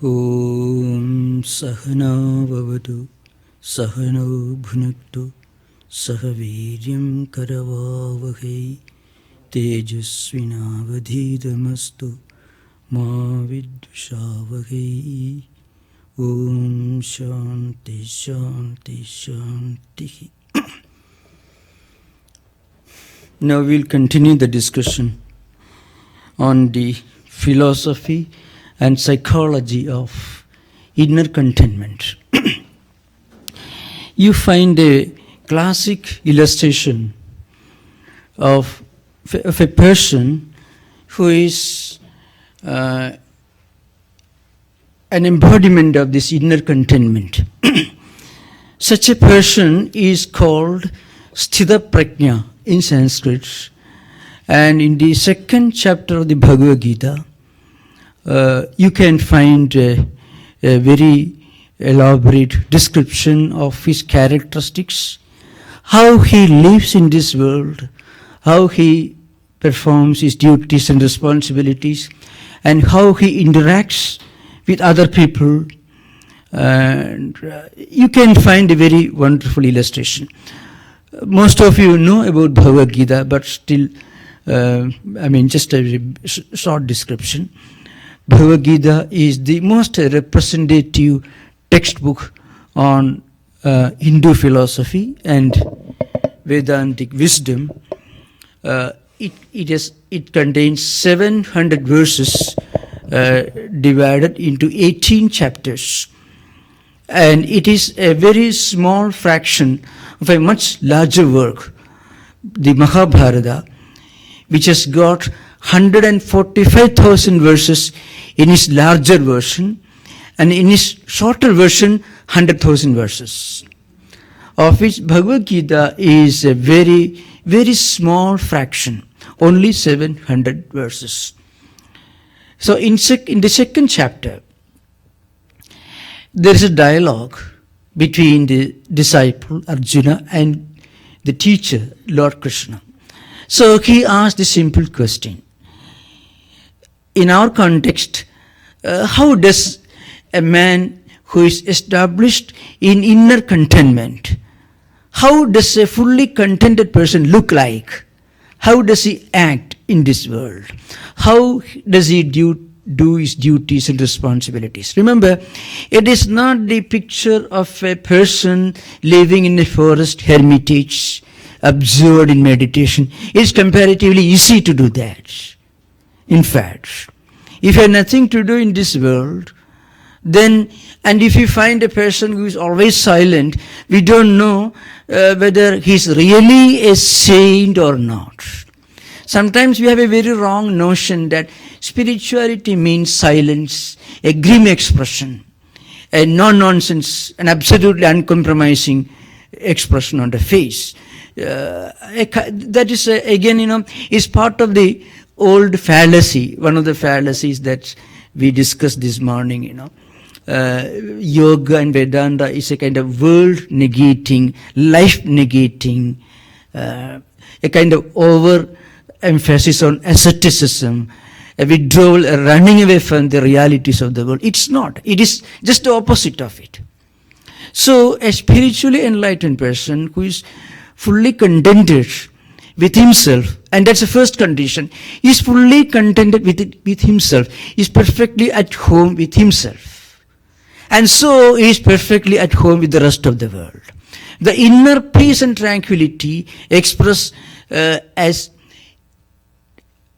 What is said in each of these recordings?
Om Sahana Vavadu Sahano Bhunaktu Sahaviryam Karavavahai Tejasvinavadhidamastu Ma Vidushavahai. Om Shanti Shanti Shanti. Now we'll continue the discussion on the philosophy and psychology of inner contentment. You find a classic illustration of a person who is an embodiment of this inner contentment. Such a person is called Sthita Prajna in Sanskrit, and in the second chapter of the Bhagavad Gita, you can find a very elaborate description of his characteristics, how he lives in this world, how he performs his duties and responsibilities, and how he interacts with other people. And you can find a very wonderful illustration. Most of you know about Bhagavad Gita, but still, just a short description. Bhagavad Gita is the most representative textbook on Hindu philosophy and Vedantic wisdom. It contains 700 verses divided into 18 chapters. And it is a very small fraction of a much larger work, the Mahabharata, which has got 145,000 verses in its larger version, and in its shorter version, 100,000 verses, of which Bhagavad Gita is a very, very small fraction, only 700 verses. So in the second chapter, there is a dialogue between the disciple Arjuna and the teacher, Lord Krishna. So he asked the simple question. In our context, how does a man who is established in inner contentment, how does a fully contented person look like? How does he act in this world? How does he do his duties and responsibilities? Remember, it is not the picture of a person living in a forest hermitage, absorbed in meditation. It is comparatively easy to do that. In fact, if you have nothing to do in this world, then, and if you find a person who is always silent, we don't know whether he is really a saint or not. Sometimes we have a very wrong notion that spirituality means silence, a grim expression, a no-nonsense, an absolutely uncompromising expression on the face. That is, again, is part of the old fallacy, one of the fallacies that we discussed this morning, Yoga and Vedanta is a kind of world-negating, life-negating, a kind of over-emphasis on asceticism, a withdrawal, a running away from the realities of the world. It's not. It is just the opposite of it. So a spiritually enlightened person who is fully contented with himself, and that's the first condition, is fully contented with himself, is perfectly at home with himself. And so he is perfectly at home with the rest of the world. The inner peace and tranquility expressed as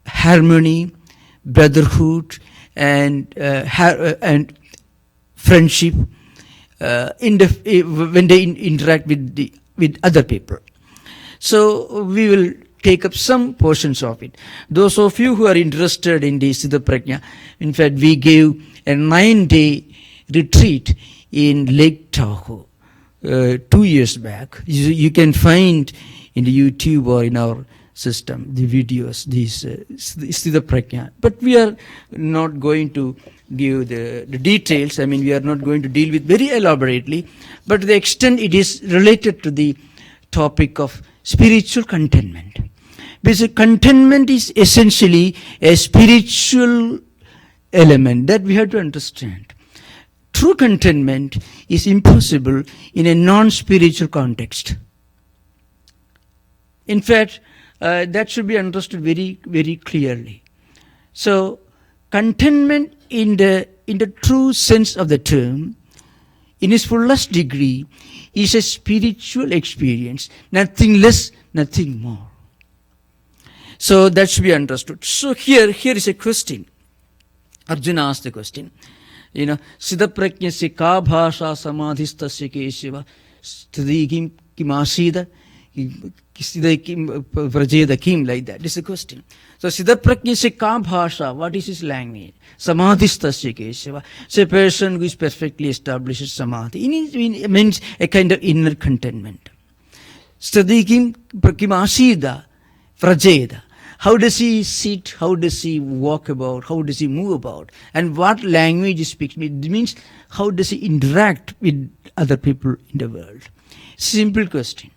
harmony, brotherhood, and friendship when they interact with other people. So we will take up some portions of it. Those of you who are interested in the Siddha Prajna, in fact, we gave a 9-day retreat in Lake Tahoe 2 years back. You can find in the YouTube or in our system the videos, these Siddha Prajna. But we are not going to give the details. I mean, we are not going to deal with very elaborately, but to the extent it is related to the topic of spiritual contentment. Because contentment is essentially a spiritual element that we have to understand. True contentment is impossible in a non-spiritual context. In fact, that should be understood very, very clearly. So, contentment in the true sense of the term, in its fullest degree, is a spiritual experience, nothing less, nothing more. So that should be understood. So here is a question. Arjuna asked the question. Siddha prajnasya ka bhasha samadhistasya keshava sthiti kim asida kim vrajeda kim, like that. This is the question. So Siddha prajnasya ka bhasha, what is his language? Samadhistasya keshava. So a person who is perfectly established in samadhi. It means a kind of inner contentment. Sthiti kim asida vrajeda. How does he sit? How does he walk about? How does he move about? And what language he speaks? It means how does he interact with other people in the world? Simple question.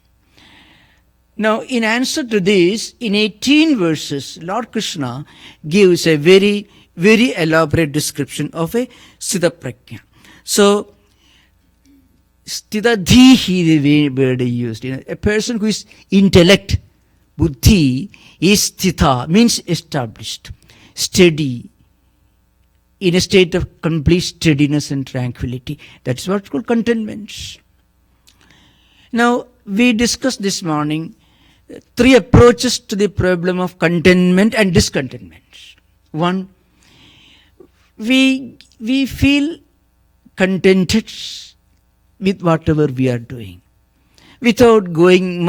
Now, in answer to this, in 18 verses, Lord Krishna gives a very, very elaborate description of a Siddha Prajna. So, Sthita Dhihi, the word he used. A person who is intellect, buddhi, is sthita, means established, steady, in a state of complete steadiness and tranquility. That's what's called contentment. Now, we discussed this morning 3 approaches to the problem of contentment and discontentment. One, we feel contented with whatever we are doing, without going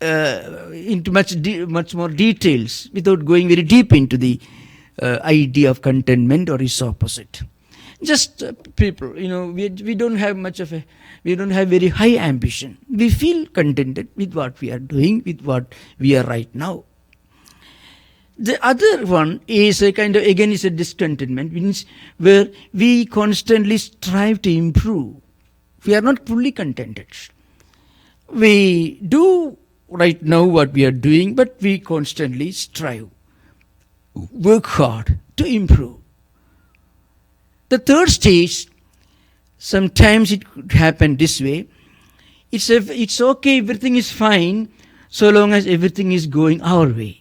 into much more details, without going very deep into the idea of contentment or its opposite. Just people, we don't have we don't have very high ambition. We feel contented with what we are doing, with what we are right now. The other one is a kind of, again, is a discontentment, means where we constantly strive to improve. We are not fully contented. We do right now what we are doing, but we constantly strive, work hard to improve. The third stage, sometimes it could happen this way. It's okay, everything is fine, so long as everything is going our way.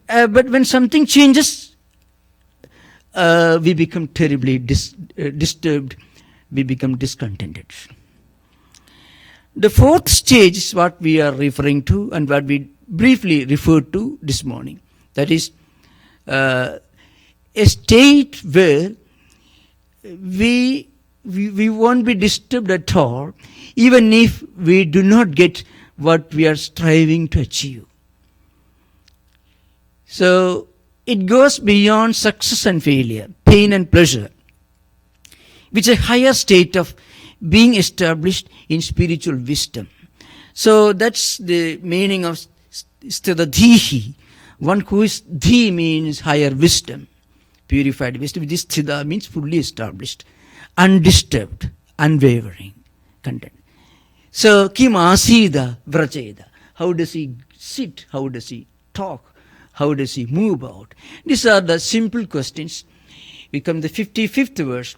But when something changes, we become terribly disturbed, we become discontented. The fourth stage is what we are referring to and what we briefly referred to this morning. That is a state where we won't be disturbed at all, even if we do not get what we are striving to achieve. So it goes beyond success and failure, pain and pleasure, which is a higher state of being established in spiritual wisdom. So that's the meaning of Sthita Dhihi. One who is Dhi means higher wisdom, purified wisdom. This Sthita means fully established, undisturbed, unwavering, content. So Kim Asida Vrajeda. How does he sit? How does he talk? How does he move about? These are the simple questions. We come to the 55th verse.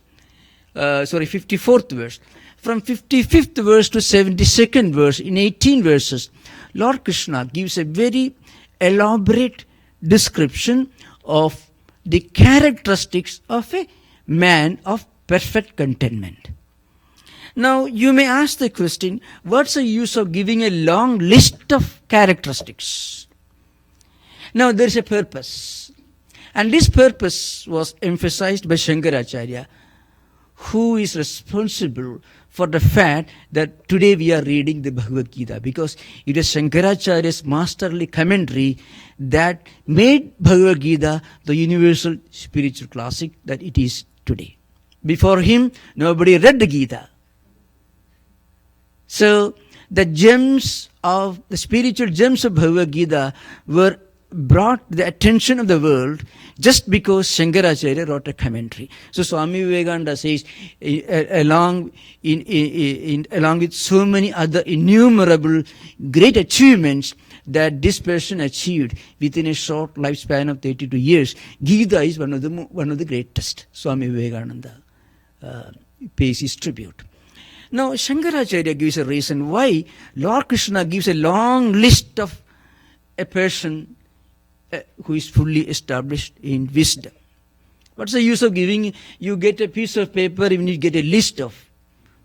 54th verse. From 55th verse to 72nd verse, in 18 verses, Lord Krishna gives a very elaborate description of the characteristics of a man of perfect contentment. Now, you may ask the question, what's the use of giving a long list of characteristics? Now, there is a purpose. And this purpose was emphasized by Shankaracharya, who is responsible for the fact that today we are reading the Bhagavad Gita, because it is Shankaracharya's masterly commentary that made Bhagavad Gita the universal spiritual classic that it is today. Before him, nobody read the Gita. So, the spiritual gems of Bhagavad Gita were brought to the attention of the world just because Shankaracharya wrote a commentary. So Swami Vivekananda says, along with so many other innumerable great achievements that this person achieved within a short lifespan of 32 years, Gita is one of the greatest. Swami Vivekananda pays his tribute. Now, Shankaracharya gives a reason why Lord Krishna gives a long list of a person who is fully established in wisdom. What's the use of giving? You get a piece of paper and you get a list of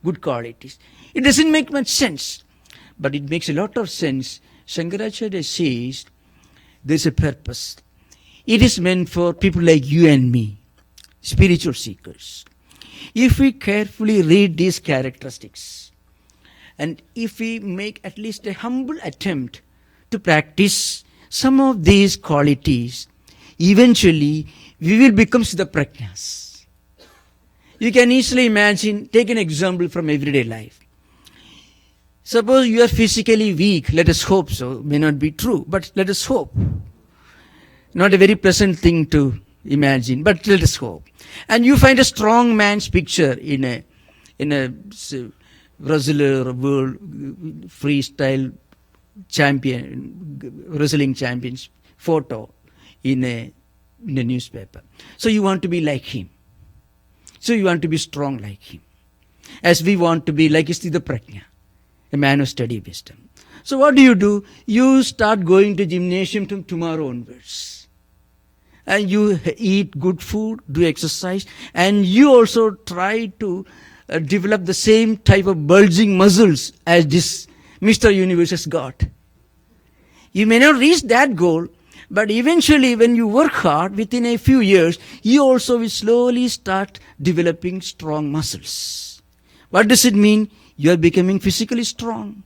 good qualities. It doesn't make much sense, but it makes a lot of sense. Shankaracharya says there's a purpose. It is meant for people like you and me, spiritual seekers. If we carefully read these characteristics, and if we make at least a humble attempt to practice some of these qualities, eventually we will become Siddha Prajnas. You can easily imagine, take an example from everyday life. Suppose you are physically weak, let us hope so, may not be true, but let us hope. Not a very pleasant thing to imagine, but let us hope. And you find a strong man's picture in a wrestler, world freestyle champion, wrestling champion's photo in a newspaper. So you want to be like him. So you want to be strong like him. As we want to be like Siddha Prajna, a man of steady wisdom. So what do? You start going to gymnasium from tomorrow onwards. And you eat good food, do exercise, and you also try to develop the same type of bulging muscles as this Mr. Universe has got. You may not reach that goal, but eventually when you work hard, within a few years, you also will slowly start developing strong muscles. What does it mean? You are becoming physically strong.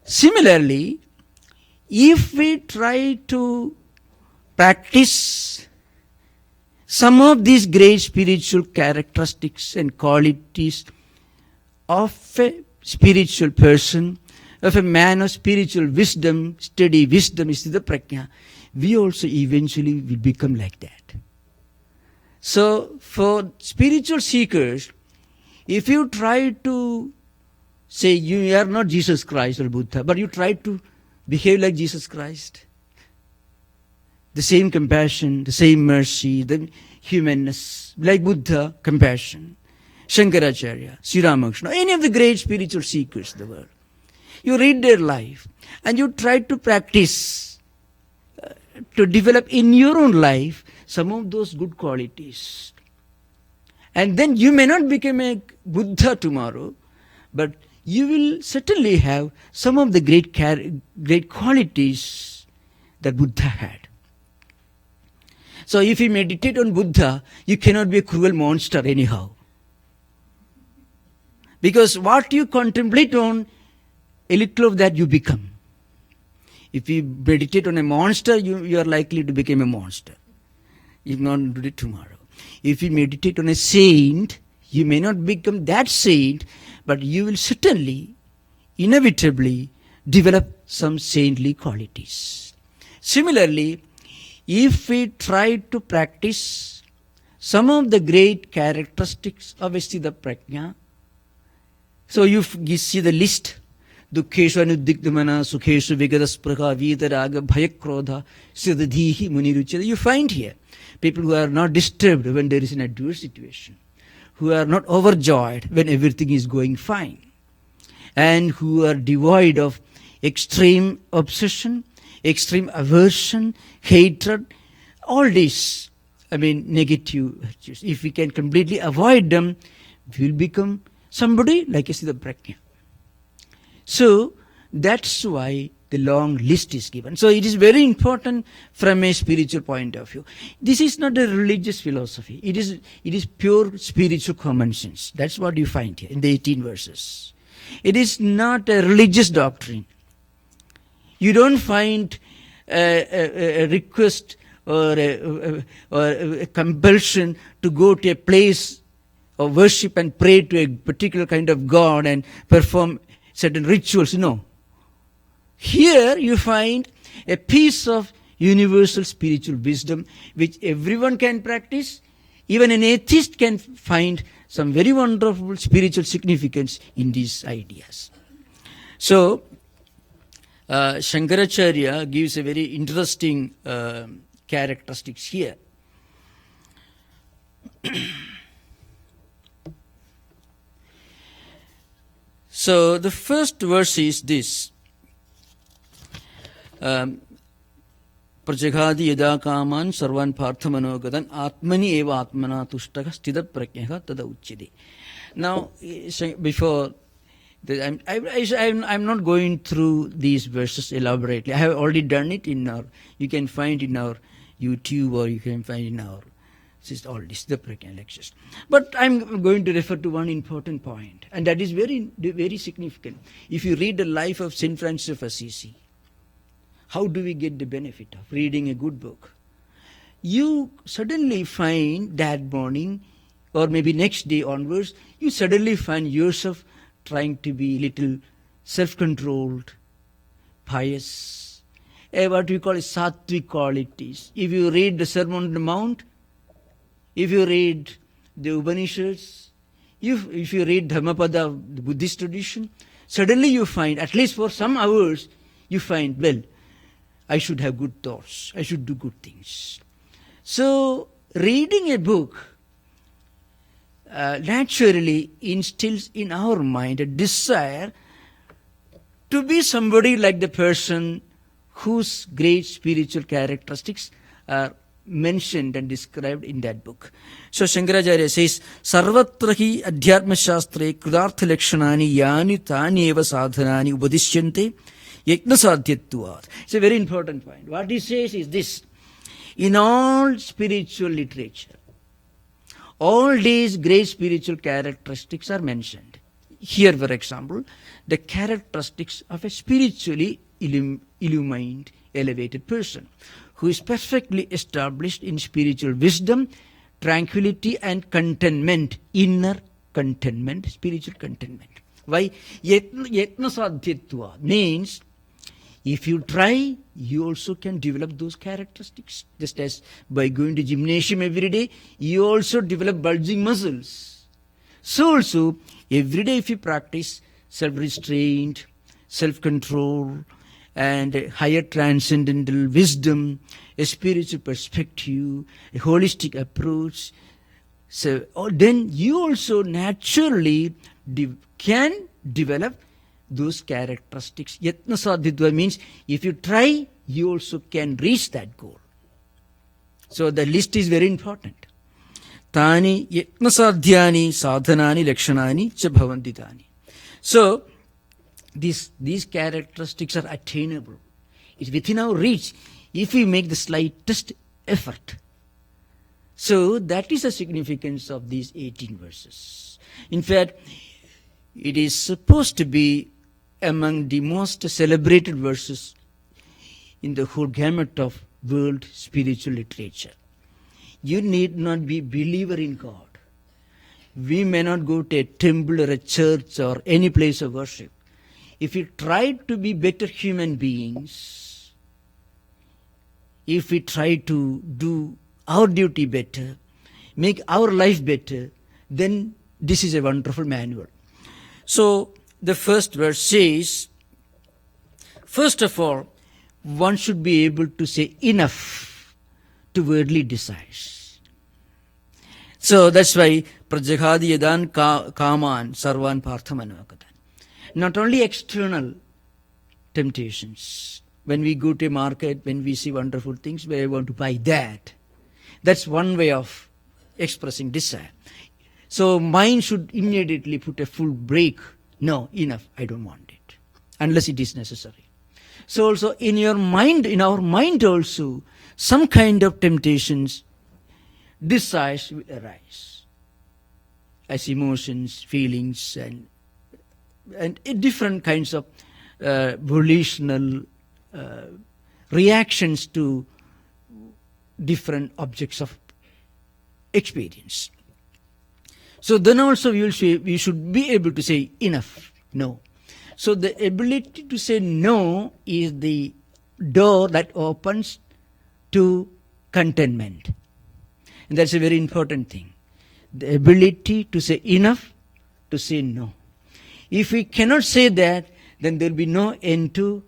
Similarly, if we try to practice some of these great spiritual characteristics and qualities of a spiritual person, of a man of spiritual wisdom, steady wisdom, is the prajna, we also eventually will become like that. So, for spiritual seekers, if you try to say you are not Jesus Christ or Buddha, but you try to behave like Jesus Christ, the same compassion, the same mercy, the humanness, like Buddha, compassion, Shankaracharya, Sri Ramakrishna, any of the great spiritual seekers of the world. You read their life and you try to practice to develop in your own life some of those good qualities. And then you may not become a Buddha tomorrow, but you will certainly have some of the great qualities that Buddha had. So if you meditate on Buddha, you cannot be a cruel monster anyhow. Because what you contemplate on, a little of that you become. If you meditate on a monster, you are likely to become a monster. If not do it tomorrow. If you meditate on a saint, you may not become that saint, but you will certainly, inevitably, develop some saintly qualities. Similarly, if we try to practice some of the great characteristics of a Siddha Prajna, so you see the list, Dukkeshu Anudigdhamana, Sukheshu Vigadasprakha, Vidaraga, Bhayakrodha, Siddhadhihi, Muniruchada. You find here people who are not disturbed when there is an adverse situation. who are not overjoyed when everything is going fine, and who are devoid of extreme obsession, extreme aversion, hatred, all these, negative virtues. If we can completely avoid them, we will become somebody like a Siddha Prajna. So that's why the long list is given. So it is very important from a spiritual point of view. This is not a religious philosophy. It is pure spiritual common sense. That's what you find here in the 18 verses. It is not a religious doctrine. You don't find a request or a compulsion to go to a place of worship and pray to a particular kind of God and perform certain rituals. No. Here you find a piece of universal spiritual wisdom which everyone can practice. Even an atheist can find some very wonderful spiritual significance in these ideas. So, Shankaracharya gives a very interesting characteristics here. So, the first verse is this. Prajaghadi yada kaman sarvan parthamanogadan atmani eva atmana tushtaka sthita prajnaha tada uchyate. Now, before I'm not going through these verses elaborately. I have already done it you can find in our YouTube, or you can find in our all these the Prajna lectures. But I'm going to refer to one important point, and that is very, very significant. If you read the life of Saint Francis of Assisi, how do we get the benefit of reading a good book? You suddenly find that morning, or maybe next day onwards, you suddenly find yourself trying to be little self-controlled, pious, what we call sattvic qualities. If you read the Sermon on the Mount, if you read the Upanishads, if you read Dhammapada, the Buddhist tradition, suddenly you find, at least for some hours, you find, well, I should have good thoughts, I should do good things. So, reading a book naturally instills in our mind a desire to be somebody like the person whose great spiritual characteristics are mentioned and described in that book. So Shankaracharya says, Sarvatra hi adhyatma shastre krudartha lakshanani yani tani eva sadhanani upadishyante yajna sadhyatvat. It's a very important point. What he says is this: in all spiritual literature, all these great spiritual characteristics are mentioned. Here, for example, the characteristics of a spiritually illumined, elevated person who is perfectly established in spiritual wisdom, tranquility and contentment, inner contentment, spiritual contentment. Why? Yatna sadhyatva means if you try, you also can develop those characteristics. Just as by going to gymnasium every day, you also develop bulging muscles. So also, every day if you practice self-restraint, self-control, and a higher transcendental wisdom, a spiritual perspective, a holistic approach, so then you also naturally can develop those characteristics. Yatna sadhyatva means if you try, you also can reach that goal. So the list is very important. Tani yatna sadhyani sadhanani lakshanani cha bhavanti tani. So these characteristics are attainable. It's within our reach if we make the slightest effort. So that is the significance of these 18 verses. In fact, it is supposed to be among the most celebrated verses in the whole gamut of world spiritual literature. You need not be a believer in God. We may not go to a temple or a church or any place of worship. If we try to be better human beings, if we try to do our duty better, make our life better, then this is a wonderful manual. So the first verse says, first of all, one should be able to say enough to worldly desires. So that's why Prajahadi Yadan Kaman Sarvan Parthamanavakatan. Not only external temptations. When we go to a market, when we see wonderful things, we want to buy that. That's one way of expressing desire. So mind should immediately put a full break. No, enough, I don't want it. Unless it is necessary. So also in your mind, in our mind also, some kind of temptations, desires will arise. As emotions, feelings, and different kinds of volitional reactions to different objects of experience. So then also we should be able to say enough, no. So the ability to say no is the door that opens to contentment. And that's a very important thing. The ability to say enough, to say no. If we cannot say that, then there will be no end to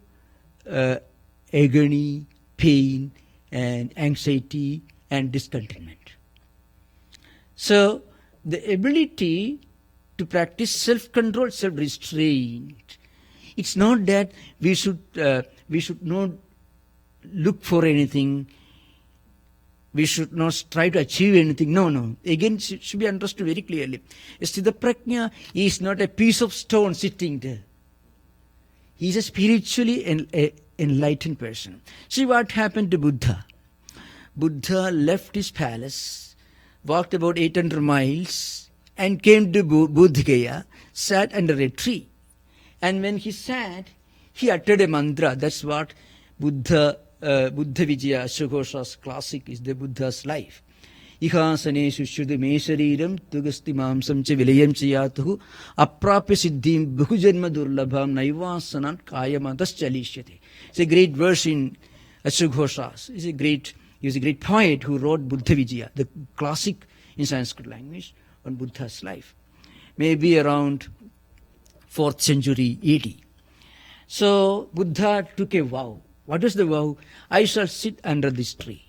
agony, pain, and anxiety, and discontentment. So the ability to practice self-control, self-restraint, it's not that we should not look for anything, we should not try to achieve anything. No. Again, it should be understood very clearly. Sthita Prajna is not a piece of stone sitting there. He is a spiritually enlightened person. See what happened to Buddha. Buddha left his palace, walked about 800 miles, and came to Bodh Gaya, sat under a tree. And when he sat, he uttered a mantra. That's what Buddha Vijaya Ashokosha's classic is, the Buddha's life. Ihasaneshu shuddhi me shariram tugasti mamsam cha vilayam chayatuhu aprapya siddhim bhujanma durlabham naivasanan kayamatas chalishyate. It's a great verse in Ashokosha's. He was a great poet who wrote Buddha Vijaya, the classic in Sanskrit language on Buddha's life. Maybe around 4th century AD. So Buddha took a vow. What is the vow? I shall sit under this tree,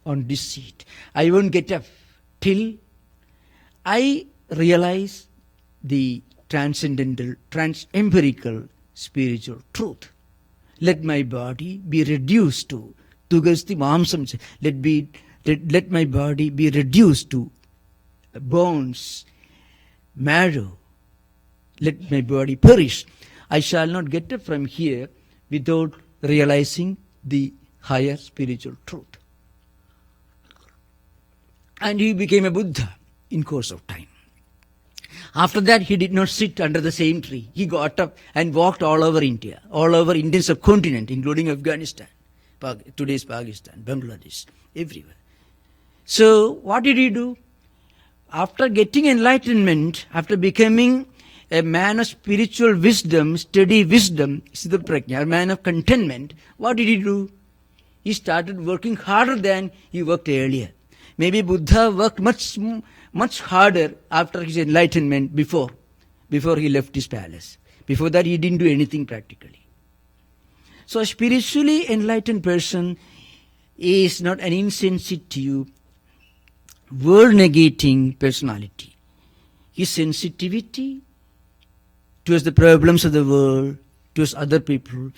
on this seat. I won't get up till I realize the transcendental, empirical, spiritual truth. Let my body be reduced to Tugasti Mamsam. Let my body be reduced to bones, marrow. Let my body perish. I shall not get up from here without realizing the higher spiritual truth. And he became a Buddha in course of time. After that, he did not sit under the same tree. He got up and walked all over India, all over Indian subcontinent, including Afghanistan, today's Pakistan, Bangladesh, everywhere. So what did he do? After getting enlightenment, after becoming a man of spiritual wisdom, steady wisdom, Sthita Prajna, a man of contentment, what did he do? He started working harder than he worked earlier. Maybe Buddha worked much harder after his enlightenment before he left his palace. Before that, he didn't do anything practically. So a spiritually enlightened person is not an insensitive, world-negating personality. His sensitivity towards the problems of the world, towards other people,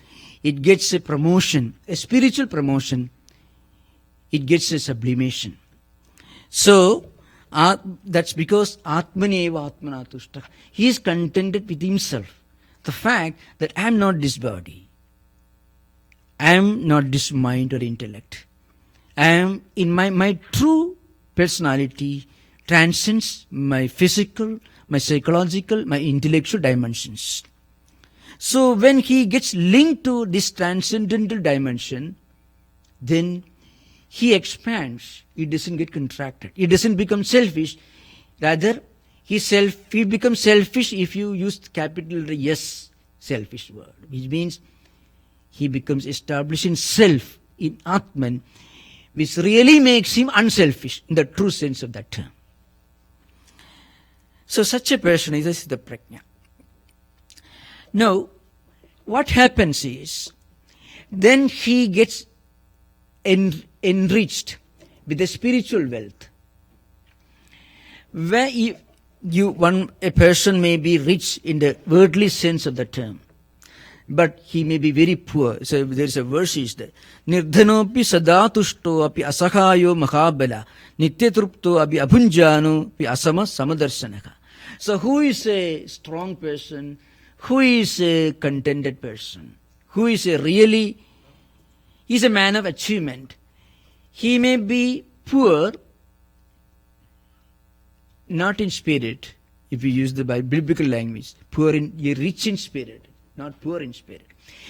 it gets a promotion, a spiritual promotion. It gets a sublimation. So, that's because Atmaneva Atmanatushta. He is contented with himself. The fact that I am not this body. I am not this mind or intellect. I am in my true personality transcends my physical, my psychological, my intellectual dimensions. So when he gets linked to this transcendental dimension, then he expands. He doesn't get contracted. He doesn't become selfish. Rather, he becomes selfish if you use capital S, selfish word, which means he becomes established in self, in Atman, which really makes him unselfish in the true sense of that term. So such a person is a Sthita Prajna. Now, what happens is, then he gets enriched with the spiritual wealth. where a person may be rich in the worldly sense of the term, but he may be very poor. So there is a verse is there. Nirdhanopi sadatushto api asakayo mahabala nityatrupto api abhunjano pi asama samadarsanaka. So who is a strong person? Who is a contented person? Who is a man of achievement? He may be poor, not in spirit, if we use the biblical language. Rich in spirit, not poor in spirit.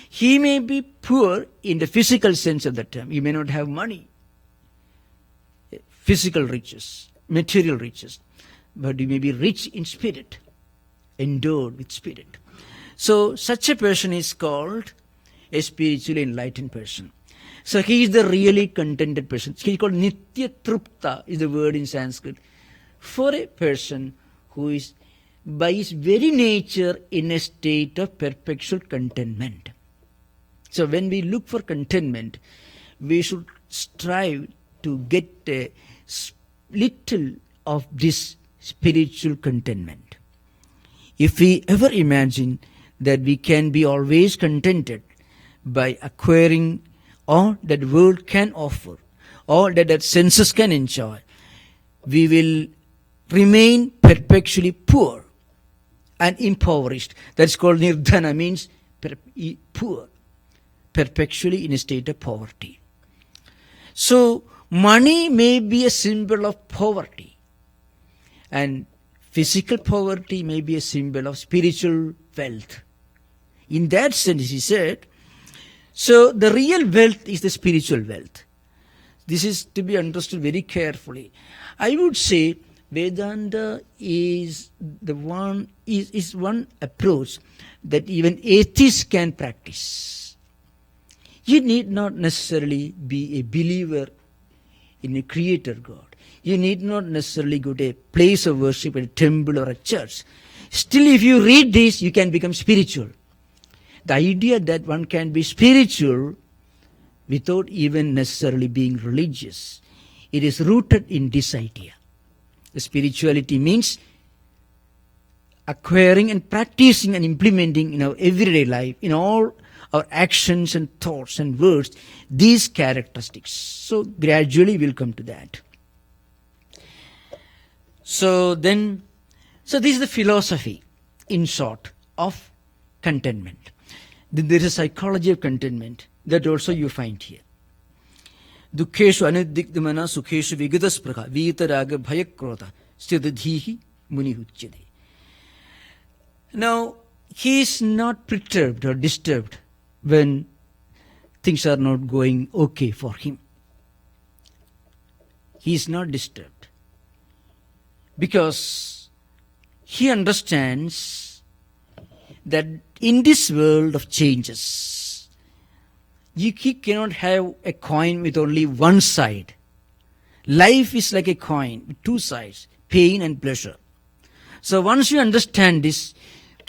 He may be poor in the physical sense of the term. He may not have money, physical riches, material riches, but he may be rich in spirit, endowed with spirit. So such a person is called a spiritually enlightened person. So he is the really contented person. He is called Nitya Trupta, is the word in Sanskrit, for a person who is by his very nature in a state of perpetual contentment. So when we look for contentment, we should strive to get a little of this spiritual contentment. If we ever imagine that we can be always contented by acquiring all that the world can offer, all that the senses can enjoy, we will remain perpetually poor and impoverished. That's called nirdhana, means poor, perpetually in a state of poverty. So money may be a symbol of poverty, and physical poverty may be a symbol of spiritual wealth. In that sense, he said, so the real wealth is the spiritual wealth. This is to be understood very carefully. I would say Vedanta is one approach that even atheists can practice. You need not necessarily be a believer in a creator God. You need not necessarily go to a place of worship, a temple or a church. Still, if you read this, you can become spiritual. The idea that one can be spiritual without even necessarily being religious, it is rooted in this idea. The spirituality means acquiring and practicing and implementing in our everyday life, in all our actions and thoughts and words, these characteristics. So gradually we'll come to that. So this is the philosophy, in short, of contentment. Then there is a psychology of contentment that also you find here. Dukkeshu anudikdamana sukheshu vigadasprakha vitaraga bhayakrota stidadhihi munihuchyade. Now, he is not perturbed or disturbed when things are not going okay for him. He is not disturbed because he understands that in this world of changes, he cannot have a coin with only one side. Life is like a coin with two sides, pain and pleasure. So once you understand this,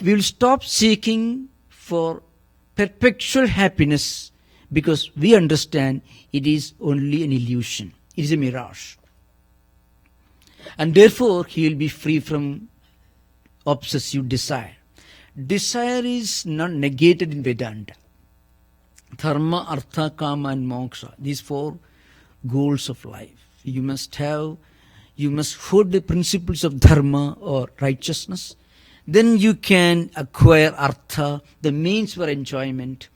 we will stop seeking for perpetual happiness because we understand it is only an illusion. It is a mirage. And therefore, he will be free from obsessive desire. Desire is not negated in Vedanta. Dharma, Artha, Kama and Moksha, these four goals of life. You must hold the principles of Dharma or righteousness. Then you can acquire Artha, the means for enjoyment.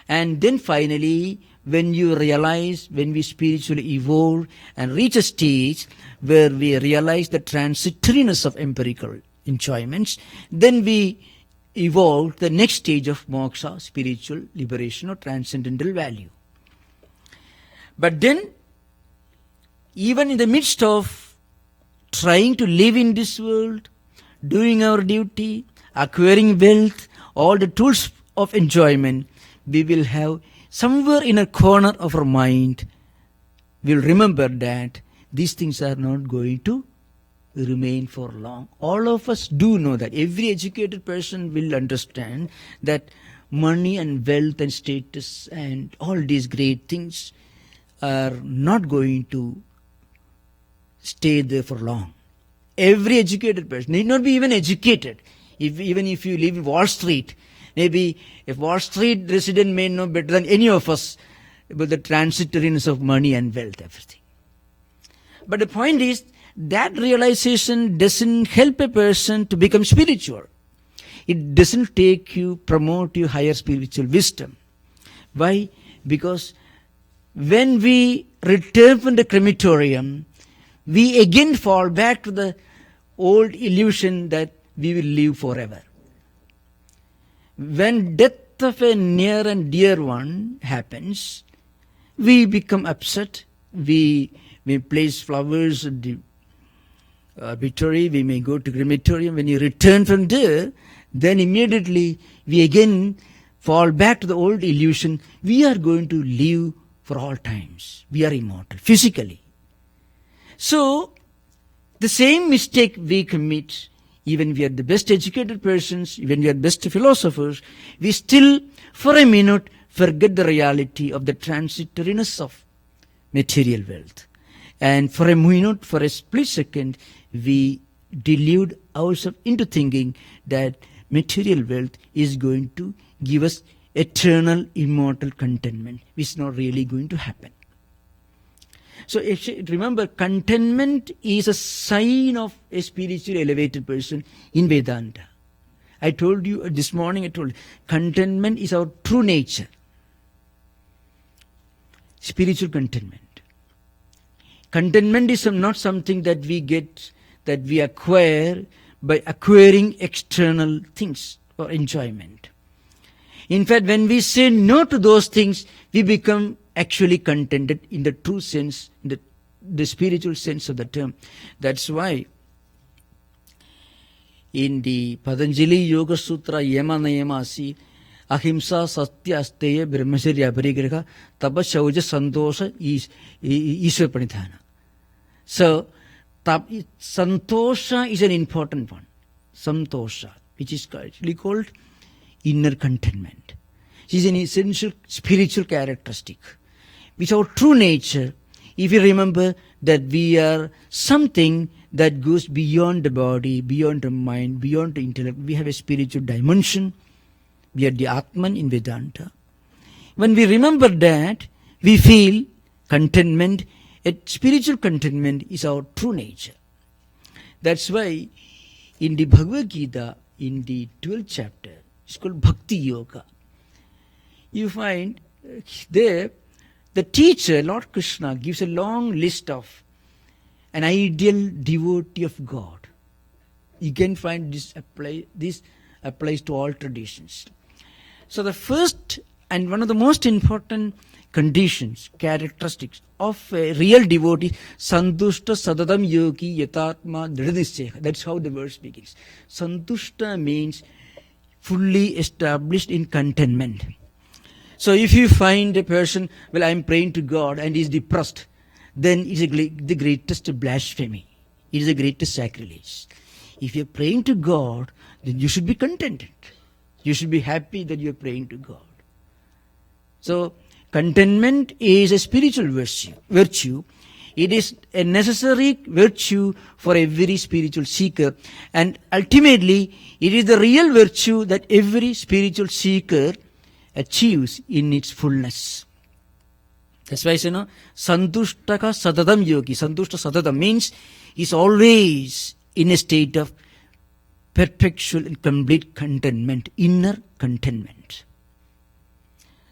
And then finally, when we spiritually evolve and reach a stage where we realize the transitoriness of empirical enjoyments, then we evolve the next stage of moksha, spiritual liberation or transcendental value. But then, even in the midst of trying to live in this world, doing our duty, acquiring wealth, all the tools of enjoyment, we will have somewhere in a corner of our mind, we'll remember that these things are not going to remain for long. All of us do know that. Every educated person will understand that money and wealth and status and all these great things are not going to stay there for long. every educated person, need not be even educated. Even if you live in Wall Street, maybe a Wall Street resident may know better than any of us about the transitoriness of money and wealth, everything. But the point is, that realization doesn't help a person to become spiritual. It doesn't promote you higher spiritual wisdom. Why? Because when we return from the crematorium, we again fall back to the old illusion that we will live forever. When death of a near and dear one happens, we become upset. We may place flowers at the obituary. We may go to crematorium. When you return from there, then immediately we again fall back to the old illusion. We are going to live for all times. We are immortal, physically. So, the same mistake we commit, even we are the best educated persons, even we are best philosophers, we still, for a minute, forget the reality of the transitoriness of material wealth. And for a minute, for a split second, we delude ourselves into thinking that material wealth is going to give us eternal, immortal contentment, which is not really going to happen. So remember, contentment is a sign of a spiritually elevated person in Vedanta. I told you this morning, contentment is our true nature. Spiritual contentment. Contentment is not something that we get, that we acquire by acquiring external things or enjoyment. In fact, when we say no to those things, we become actually contented in the true sense, in the spiritual sense of the term. That's why in the Patanjali Yoga Sutra Yama Nayamasi, Ahimsa Satya Asteya Brahmacharya Parigriha Tapa Shauja Santosha Iswar Pranidhana. So, Santosha is an important one. Santosha, which is actually called inner contentment. It is an essential spiritual characteristic. With our true nature, if you remember that we are something that goes beyond the body, beyond the mind, beyond the intellect, we have a spiritual dimension. We are the Atman in Vedanta. When we remember that, we feel contentment. A spiritual contentment is our true nature. That's why in the Bhagavad Gita, in the 12th chapter, it's called Bhakti Yoga. You find there, the teacher, Lord Krishna, gives a long list of an ideal devotee of God. You can find this applies to all traditions. So the first and one of the most important conditions, characteristics of a real devotee, Santushta Sadadam Yogi Yatatma Dridhisya. That's how the verse begins. Santushta means fully established in contentment. So if you find a person, well, I'm praying to God and he's depressed, then it's the greatest blasphemy. It is the greatest sacrilege. If you're praying to God, then you should be contented. You should be happy that you're praying to God. So, contentment is a spiritual virtue. It is a necessary virtue for every spiritual seeker. And ultimately, it is the real virtue that every spiritual seeker achieves in its fullness. That's why, Santushtaka Sadadam Yogi. Santushta Sadadam means is always in a state of perpetual and complete contentment, inner contentment.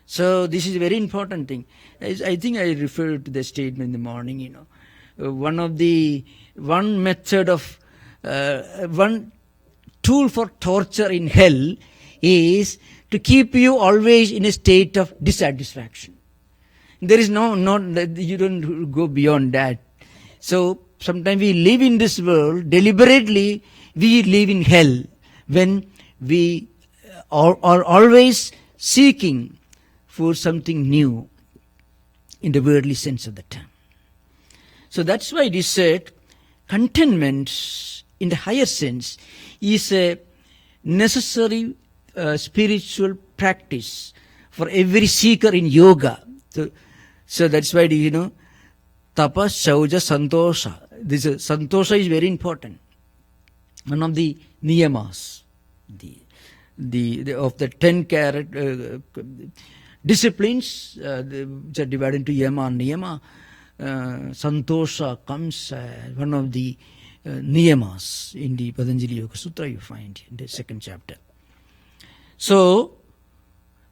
So this is a very important thing. I think I referred to the statement in the morning, one method of, one tool for torture in hell is to keep you always in a state of dissatisfaction. There is you don't go beyond that. So sometimes we live in this world, deliberately we live in hell when we are always seeking for something new in the worldly sense of the term. So that's why it is said, contentment in the higher sense is a necessary spiritual practice for every seeker in yoga. So that's why, tapa, shauja, santosha. This santosha is very important. one of the niyamas, of the 10 disciplines, which are divided into yama and niyama. Santosha comes one of the niyamas in the Patanjali Yoga Sutra, you find in the 2nd chapter. So,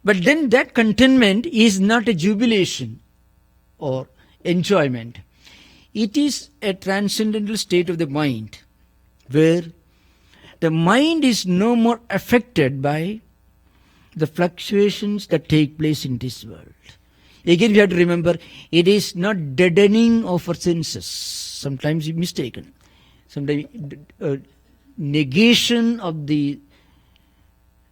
but then that contentment is not a jubilation or enjoyment. It is a transcendental state of the mind where the mind is no more affected by the fluctuations that take place in this world. Again, we have to remember, it is not deadening of our senses. Sometimes it's mistaken. Sometimes negation of the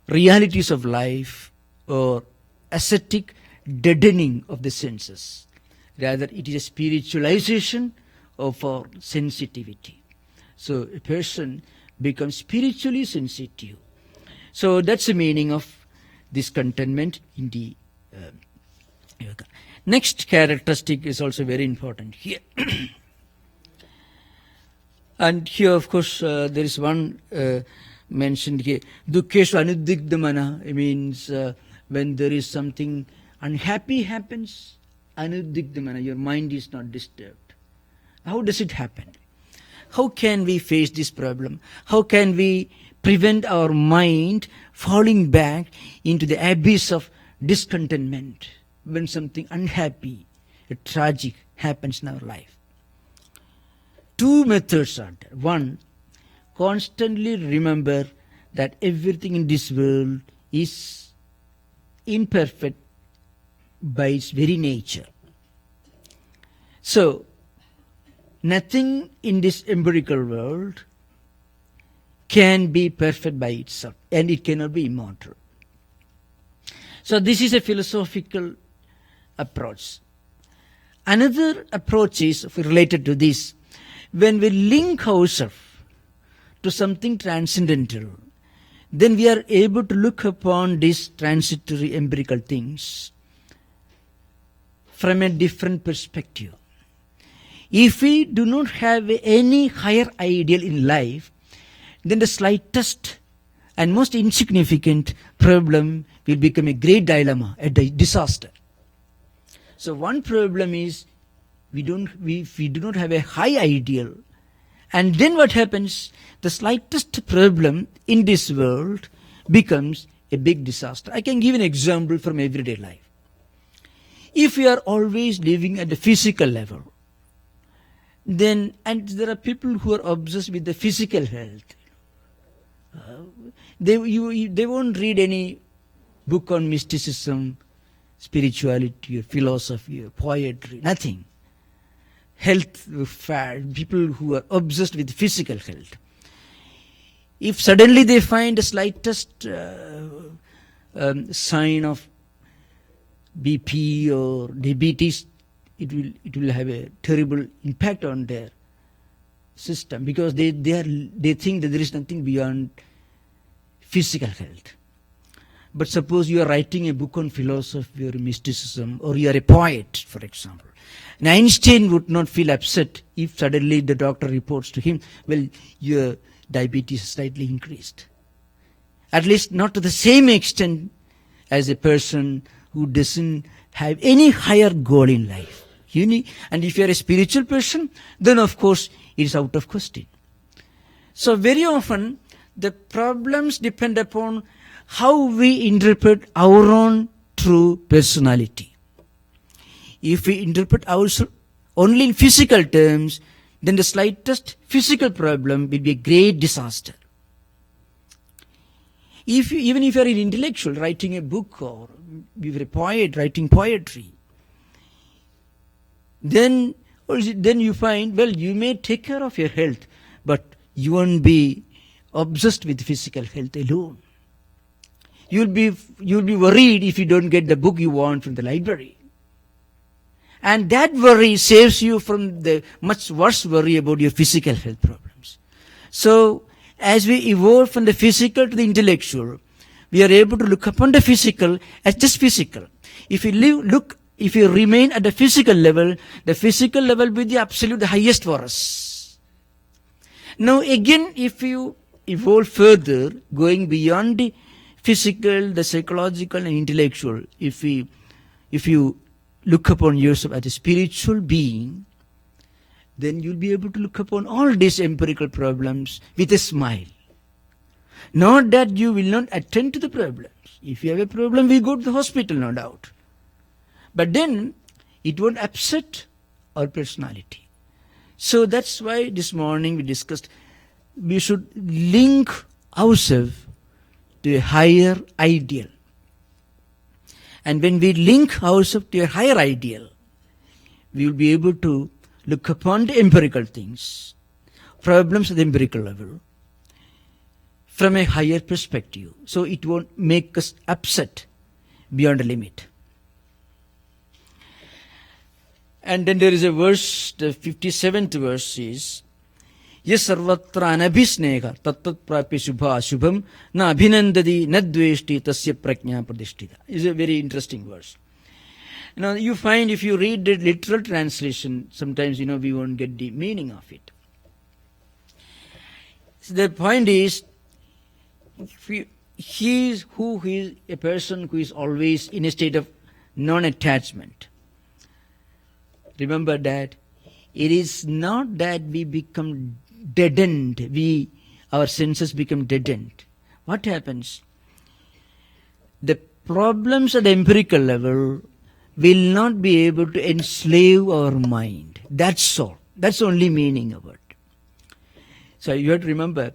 realities of life or ascetic deadening of the senses. Rather, it is a spiritualization of our sensitivity. So a person becomes spiritually sensitive. So that's the meaning of this contentment in the yoga. Next characteristic is also very important here. And here, of course, there is one mentioned here. Dukkeshu anudigdhamana. It means when there is something unhappy happens, anudigdhamana, your mind is not disturbed. How does it happen? How can we face this problem? How can we prevent our mind falling back into the abyss of discontentment when something unhappy, tragic happens in our life? 2 methods are there. One, constantly remember that everything in this world is imperfect by its very nature. So, nothing in this empirical world can be perfect by itself, and it cannot be immortal. So this is a philosophical approach. Another approach is related to this. When we link ourselves to something transcendental, then we are able to look upon these transitory empirical things from a different perspective. If we do not have any higher ideal in life, then the slightest and most insignificant problem will become a great dilemma, a disaster. So one problem is we do not have a high ideal, and then what happens? The slightest problem in this world becomes a big disaster. I can give an example from everyday life. If we are always living at the physical level, then, and there are people who are obsessed with the physical health. They won't read any book on mysticism, spirituality, or philosophy, or poetry, nothing. Health fad, people who are obsessed with physical health. If suddenly they find the slightest sign of BP or diabetes, it will have a terrible impact on their system, because they think that there is nothing beyond physical health. But suppose you are writing a book on philosophy or mysticism, or you are a poet, for example. And Einstein would not feel upset if suddenly the doctor reports to him, well, your diabetes is slightly increased. At least not to the same extent as a person who doesn't have any higher goal in life. And if you are a spiritual person, then of course it is out of question. So very often the problems depend upon how we interpret our own true personality. If we interpret ourselves only in physical terms, then the slightest physical problem will be a great disaster. Even if you are an intellectual writing a book, or you are a poet writing poetry, then you find, well, you may take care of your health, but you won't be obsessed with physical health alone. You'll be worried if you don't get the book you want from the library. And that worry saves you from the much worse worry about your physical health problems. So, as we evolve from the physical to the intellectual, we are able to look upon the physical as just physical. If you remain at the physical level will be the absolute highest for us. Now again, if you evolve further, going beyond the physical, the psychological and intellectual. If you look upon yourself as a spiritual being, then you'll be able to look upon all these empirical problems with a smile. Not that you will not attend to the problems. If you have a problem, we go to the hospital, no doubt. But then it won't upset our personality. So that's why this morning we discussed we should link ourselves to a higher ideal. And when we link ourselves to a higher ideal, we will be able to look upon the empirical things, problems at the empirical level, from a higher perspective. So it won't make us upset beyond the limit. And then there is a verse, the 57th verse is, Yes sarvatra anabhisneha tattat prapi shubha shubham na abhinandadi na dveshti tasya prajna pradishtita. Is a very interesting verse. Now you find if you read the literal translation, sometimes we won't get the meaning of it. So the point is, he is a person who is always in a state of non-attachment. Remember that it is not that we become deadened, our senses become deadened. What happens? The problems at the empirical level will not be able to enslave our mind. That's all. That's the only meaning of it. So you have to remember,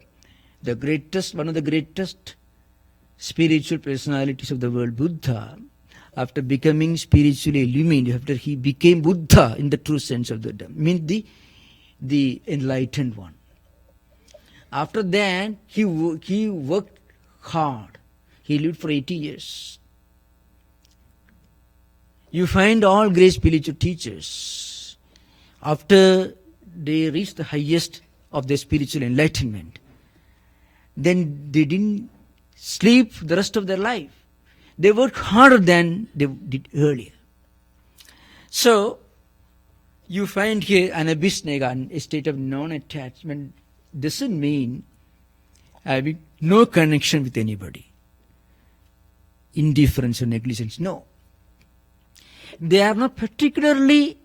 one of the greatest spiritual personalities of the world, Buddha, after becoming spiritually illuminated, after he became Buddha in the true sense of the term, means the enlightened one. After that, he worked hard. He lived for 80 years. You find all great spiritual teachers, after they reach the highest of their spiritual enlightenment, then they didn't sleep the rest of their life. They worked harder than they did earlier. So, you find here anabhisnega, a state of non-attachment, doesn't mean having no connection with anybody. Indifference or negligence, no. They are not particularly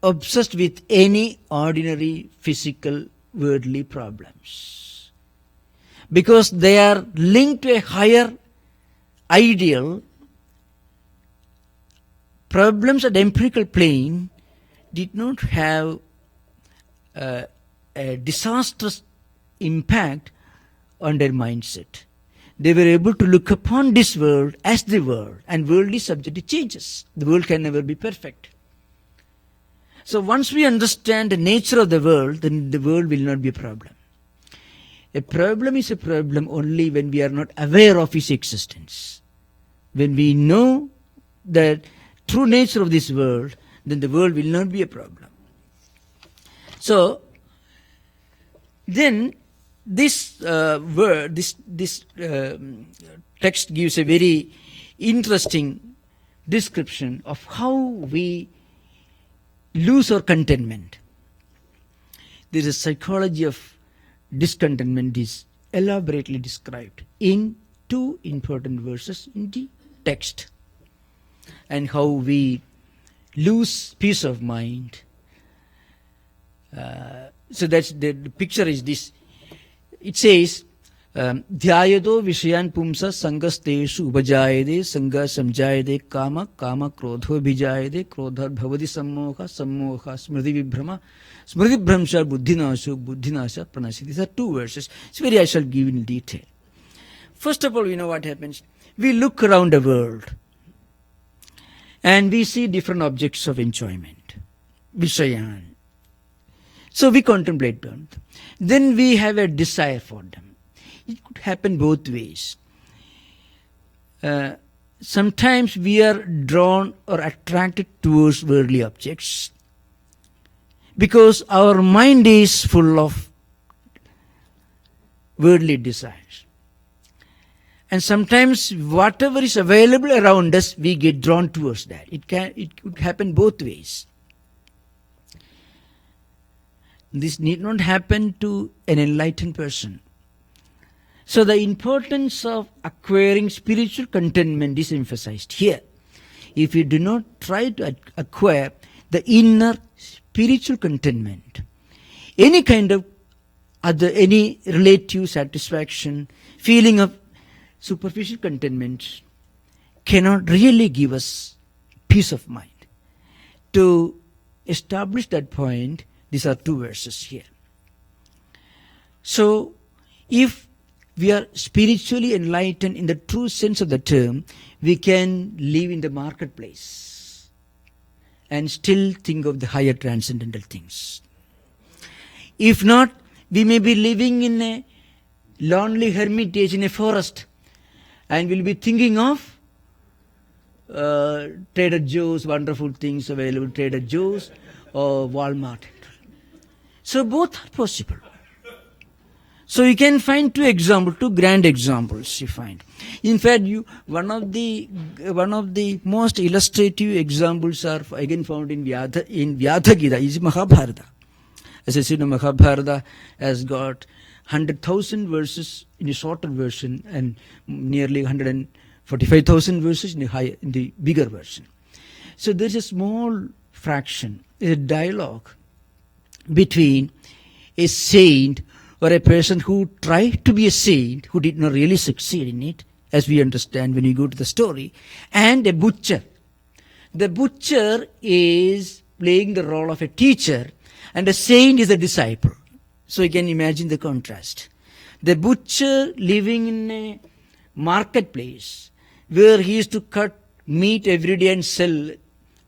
obsessed with any ordinary physical worldly problems, because they are linked to a higher ideal. Problems at the empirical plane did not have a disastrous impact on their mindset. They were able to look upon this world as the world, and world is subject to changes. The world can never be perfect. So once we understand the nature of the world, then the world will not be a problem. A problem is a problem only when we are not aware of its existence. When we know the true nature of this world, then the world will not be a problem. So, then this text gives a very interesting description of how we lose our contentment. There is a psychology of discontentment is elaborately described in two important verses in the text, and how we lose peace of mind. So that's the picture is this. It says, Dhyayado Vishayan Pumsa Sangasteshu Ubajayade Sanga Samjayade Kama Kama Krodho Bijayade Krodhar Bhavadi Sammoha Sammoha Smriti Vibhrama Smriti Bhramsha Buddhinashu Buddhinasha Pranasi. These are two verses. It's very I shall give in detail. First of all, you know what happens? We look around the world and we see different objects of enjoyment. Vishayan. So we contemplate them. Then we have a desire for them. It could happen both ways. Sometimes we are drawn or attracted towards worldly objects because our mind is full of worldly desires. And sometimes whatever is available around us, we get drawn towards that. It could happen both ways. This need not happen to an enlightened person. So the importance of acquiring spiritual contentment is emphasized here. If you do not try to acquire the inner spiritual contentment, any kind of any relative satisfaction, feeling of superficial contentment cannot really give us peace of mind. To establish that point, these are two verses here. So, if we are spiritually enlightened in the true sense of the term, we can live in the marketplace and still think of the higher transcendental things. If not, we may be living in a lonely hermitage in a forest and we'll be thinking of Trader Joe's, wonderful things available, Trader Joe's or Walmart. So both are possible. So you can find two grand examples you find. In fact, one of the most illustrative examples are again found in Vyadha Gita, is Mahabharata. As I said, Mahabharata has got 100,000 verses in a shorter version and nearly 145,000 verses in the bigger version. So there's a small fraction, a dialogue between a saint or a person who tried to be a saint, who did not really succeed in it, as we understand when you go to the story, and a butcher. The butcher is playing the role of a teacher, and a saint is a disciple. So you can imagine the contrast. The butcher living in a marketplace where he is to cut meat every day and sell to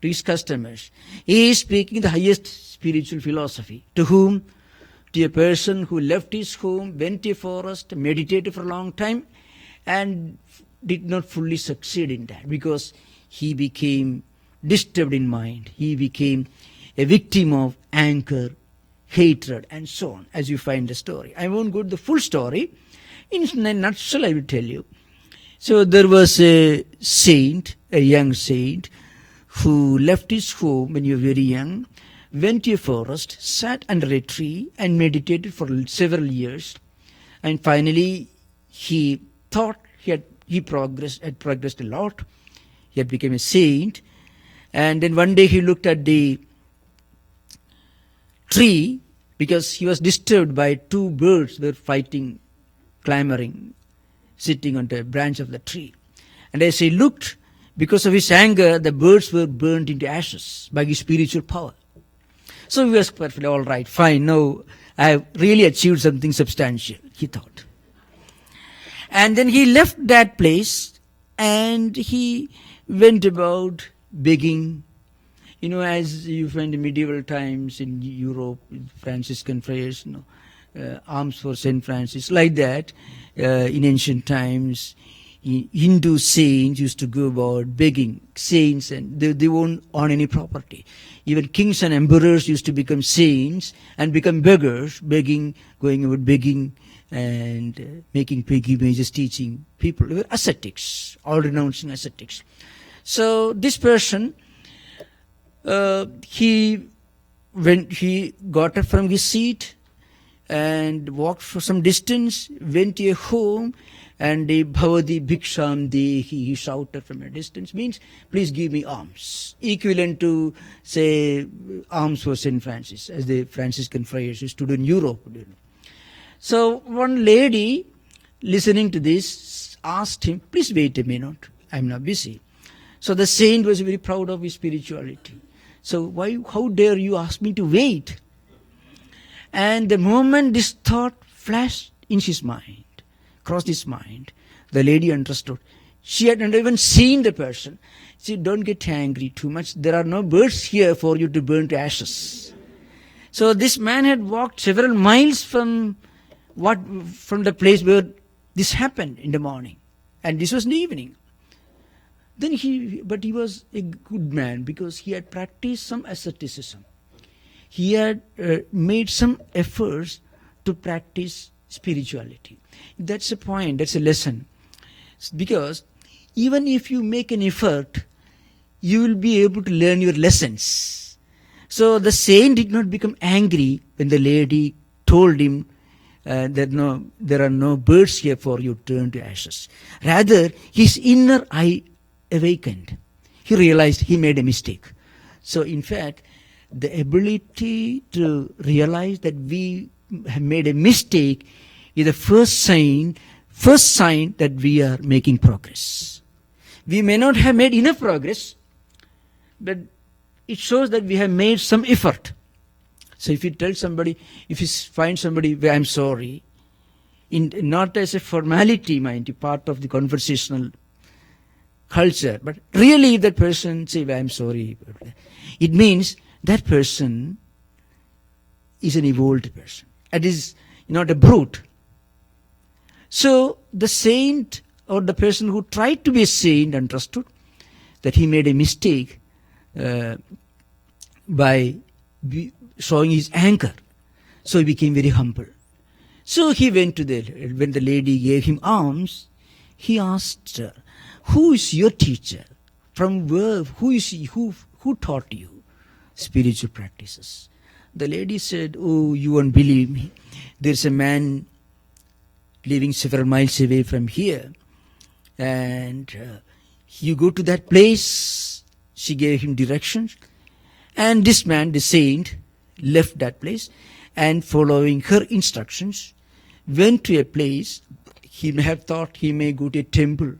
his customers. He is speaking the highest spiritual philosophy. To whom? To a person who left his home, went to a forest, meditated for a long time, and did not fully succeed in that because he became disturbed in mind. He became a victim of anger, hatred, and so on, as you find the story. I won't go to the full story. In a nutshell, I will tell you. So there was a saint, a young saint, who left his home when he was very young, went to a forest, sat under a tree, and meditated for several years. And finally, he thought had progressed a lot. He had become a saint. And then one day he looked at the tree because he was disturbed by two birds were fighting, clamoring, sitting on the branch of the tree. And as he looked, because of his anger, the birds were burned into ashes by his spiritual power. So he was perfectly all right, fine, now I have really achieved something substantial, he thought. And then he left that place and he went about begging. You know, as you find in medieval times in Europe, Franciscan friars, alms for St. Francis, like that. In ancient times, Hindu saints used to go about begging. Saints, and they won't own any property. Even kings and emperors used to become saints and become beggars, going about begging and making pilgrimages, teaching people. They were ascetics, all renouncing ascetics. So this person, he got up from his seat and walked for some distance, went to a home, and the Bhavadi Bhiksham Dehi, he shouted from a distance, means, please give me alms. Equivalent to, say, alms for St. Francis, as the Franciscan friars used to do in Europe. So one lady, listening to this, asked him, please wait a minute, I'm not busy. So the saint was very proud of his spirituality. So how dare you ask me to wait? And the moment this thought flashed in his mind, crossed his mind, the lady understood. She had not even seen the person. She said, don't get angry too much. There are no birds here for you to burn to ashes. So this man had walked several miles from the place where this happened in the morning. And this was in the evening. But he was a good man because he had practiced some asceticism. He had made some efforts to practice spirituality. That's a point, that's a lesson. Because even if you make an effort, you will be able to learn your lessons. So the saint did not become angry when the lady told him there are no birds here for you to turn to ashes. Rather, his inner eye awakened. He realized he made a mistake. So in fact, the ability to realize that we have made a mistake is the first sign that we are making progress. We may not have made enough progress, but it shows that we have made some effort. So if you tell somebody, if you find somebody, I'm sorry, not as a formality, mind you, part of the conversational culture, but really if that person say, I'm sorry, it means that person is an evolved person. It is not a brute. So the saint or the person who tried to be a saint understood that he made a mistake by showing his anger. So he became very humble. So he went to when the lady gave him alms, he asked her, who is your teacher? From where? Who is he? Who taught you spiritual practices? The lady said, oh, you won't believe me. There's a man living several miles away from here. And you go to that place. She gave him directions. And this man, the saint, left that place and following her instructions, went to a place. He may have thought he may go to a temple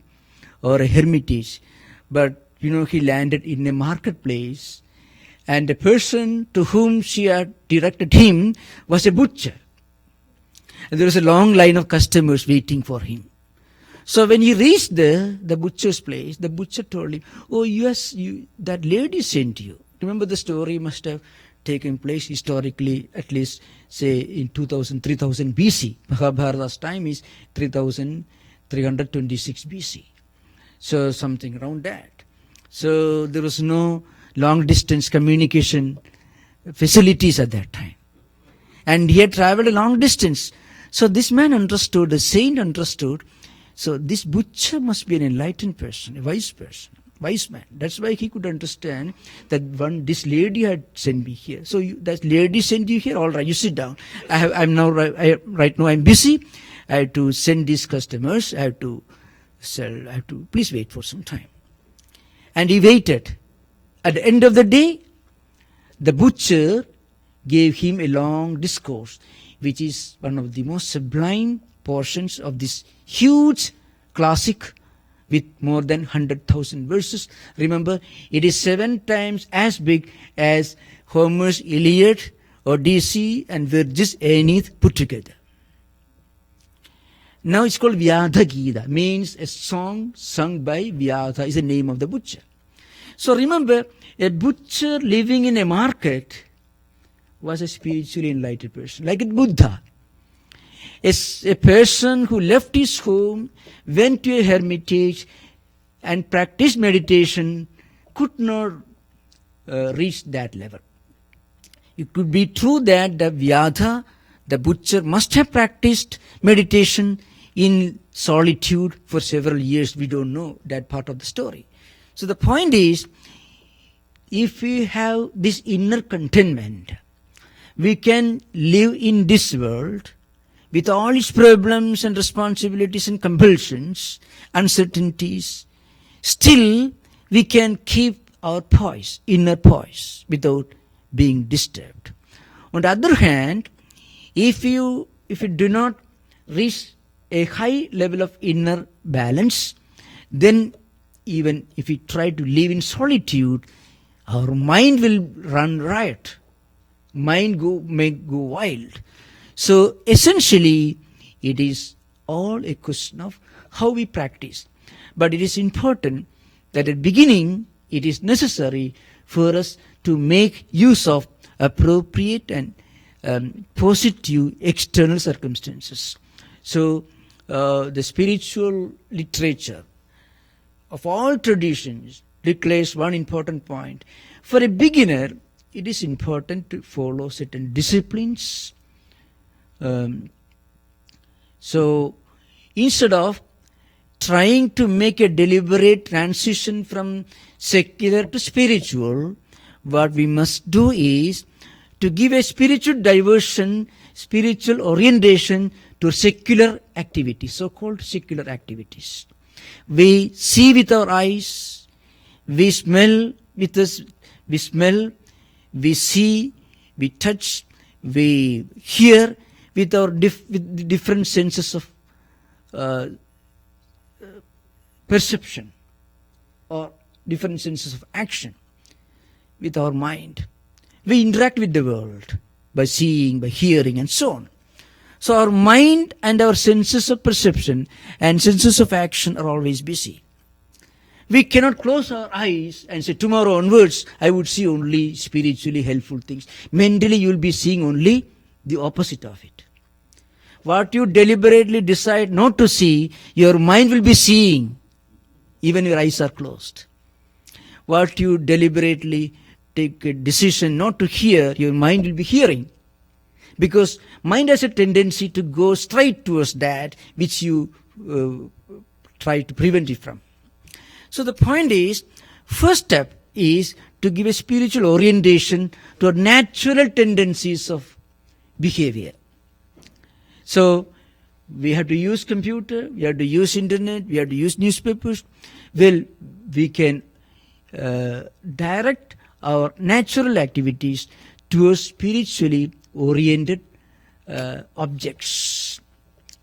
or a hermitage. But, he landed in a marketplace. And the person to whom she had directed him was a butcher. And there was a long line of customers waiting for him. So when he reached the butcher's place, the butcher told him, oh yes, that lady sent you. Remember the story must have taken place historically, at least say in 3000 BC. Mahabharata's time is 3326 BC. So something around that. So there was no long distance communication facilities at that time. And he had traveled a long distance. So this man understood, the saint understood. So this butcher must be an enlightened person, a wise man. That's why he could understand that this lady had sent me here. So that lady sent you here? All right, you sit down. Right now I'm busy. I have to send these customers. I have to sell. Please wait for some time. And he waited. At the end of the day, the butcher gave him a long discourse, which is one of the most sublime portions of this huge classic with more than 100,000 verses. Remember, it is 7 times as big as Homer's Iliad, Odyssey, and Virgil's Aeneid put together. Now it's called Vyadha Gita, means a song sung by Vyadha, is the name of the butcher. So remember, a butcher living in a market was a spiritually enlightened person, like a Buddha. A person who left his home, went to a hermitage and practiced meditation could not reach that level. It could be true that the Vyadha, the butcher, must have practiced meditation in solitude for several years. We don't know that part of the story. So the point is, if we have this inner contentment, we can live in this world with all its problems and responsibilities and compulsions, uncertainties. Still, we can keep our poise, inner poise, without being disturbed. On the other hand, if you do not reach a high level of inner balance, then even if we try to live in solitude, our mind will run riot. May go wild. So essentially, it is all a question of how we practice. But it is important that at the beginning, it is necessary for us to make use of appropriate and positive external circumstances. So the spiritual literature of all traditions declares one important point. For a beginner, it is important to follow certain disciplines. So instead of trying to make a deliberate transition from secular to spiritual, what we must do is to give a spiritual diversion, spiritual orientation to secular activities, so-called secular activities. We see with our eyes, we smell with us, we smell, we see, we touch, we hear with our with different senses of perception or different senses of action with our mind. We interact with the world by seeing, by hearing, and so on. So our mind and our senses of perception and senses of action are always busy. We cannot close our eyes and say, tomorrow onwards, I would see only spiritually helpful things. Mentally, you will be seeing only the opposite of it. What you deliberately decide not to see, your mind will be seeing, even your eyes are closed. What you deliberately take a decision not to hear, your mind will be hearing. Because mind has a tendency to go straight towards that which you try to prevent it from. So the point is, first step is to give a spiritual orientation to our natural tendencies of behavior. So we have to use computer, we have to use internet, we have to use newspapers. Well, we can direct our natural activities towards spiritually oriented objects.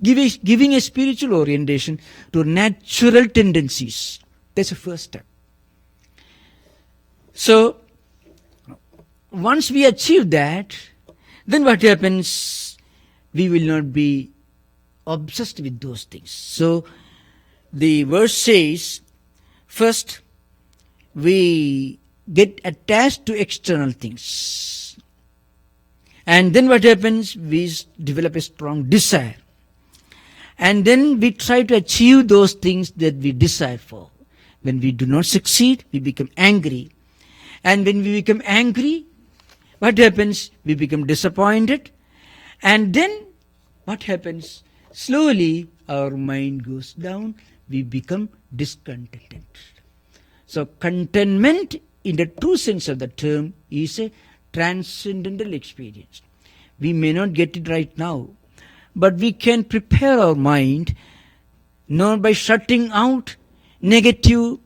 Giving a spiritual orientation to natural tendencies. That's the first step. So, once we achieve that, then what happens? We will not be obsessed with those things. So, the verse says, first, we get attached to external things. And then what happens? We develop a strong desire. And then we try to achieve those things that we desire for. When we do not succeed, we become angry. And when we become angry, what happens? We become disappointed. And then what happens? Slowly our mind goes down. We become discontented. So contentment in the true sense of the term is a transcendental experience. We may not get it right now, but we can prepare our mind not by shutting out negative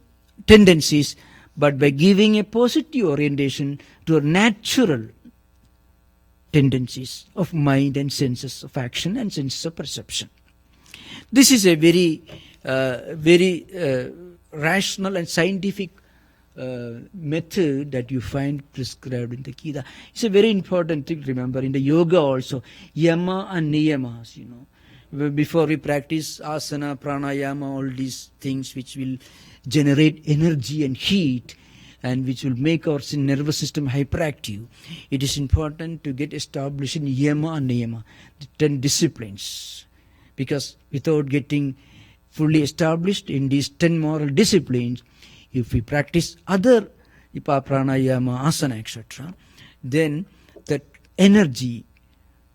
tendencies, but by giving a positive orientation to our natural tendencies of mind and senses of action and senses of perception. This is a very rational and scientific method that you find prescribed in the Gita. It's a very important thing to remember. In the yoga also, yama and niyamas, before we practice asana, pranayama, all these things which will generate energy and heat and which will make our nervous system hyperactive, it is important to get established in yama and niyama, the 10 disciplines. Because without getting fully established in these 10 moral disciplines, if we practice other pranayama, asana, etc., then that energy,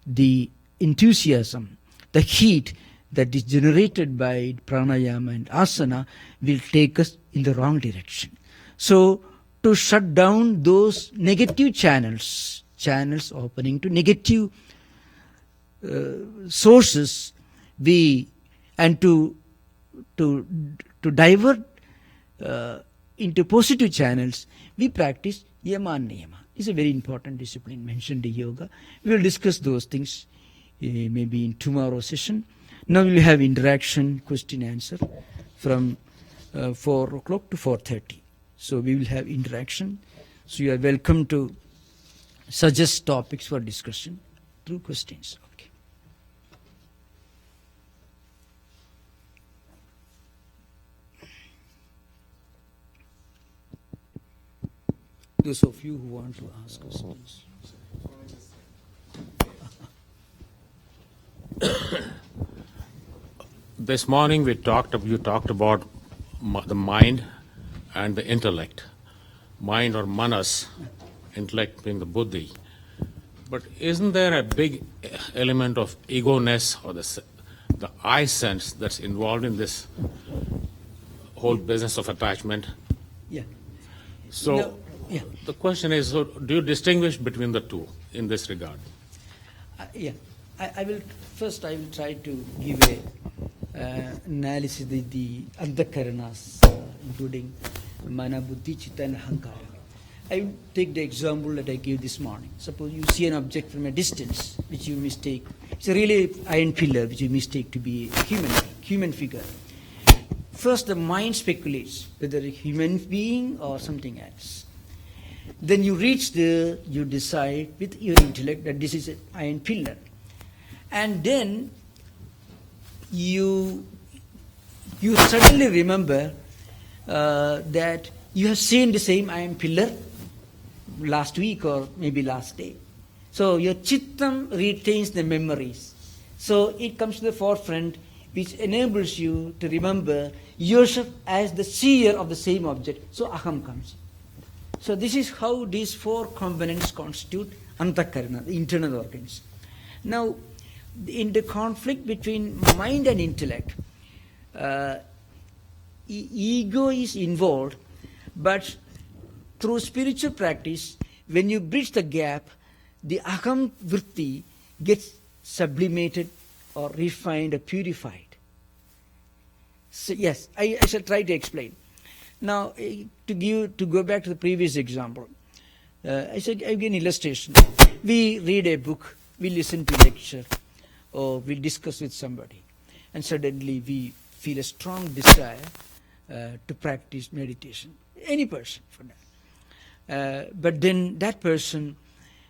the enthusiasm, the heat that is generated by pranayama and asana will take us in the wrong direction. So, to shut down those negative channels opening to negative sources, and to divert into positive channels, we practice yama and niyama. It's a very important discipline mentioned in yoga. We will discuss those things maybe in tomorrow's session. Now we will have interaction, question answer from 4 o'clock to 4:30. So we will have interaction. So you are welcome to suggest topics for discussion through questions. Okay. Those of you who want to ask questions. This morning you talked about the mind and the intellect. Mind or manas, intellect being the buddhi. But isn't there a big element of ego-ness or the I sense that's involved in this whole business of attachment? Yeah. So Yeah. The question is, so do you distinguish between the two in this regard? Yeah. I will try to give a analysis of the Andhakaranas, including Mana, Buddhi, Chitta and Ahankara. I will take the example that I gave this morning. Suppose you see an object from a distance, which you mistake. It's a really iron pillar, which you mistake to be a human figure. First, the mind speculates whether a human being or something else. Then you reach there, you decide with your intellect that this is an iron pillar. And then you suddenly remember that you have seen the same iron pillar last week or maybe last day. So your chittam retains the memories. So it comes to the forefront, which enables you to remember yourself as the seer of the same object. So aham comes. So this is how these four components constitute antakarana, the internal organs. Now, in the conflict between mind and intellect, ego is involved, but through spiritual practice, when you bridge the gap, the aham vritti gets sublimated or refined or purified. So yes, I shall try to explain. Now, to go back to the previous example, I give an illustration. We read a book, we listen to a lecture, or we discuss with somebody, and suddenly we feel a strong desire to practice meditation. Any person for that. But then that person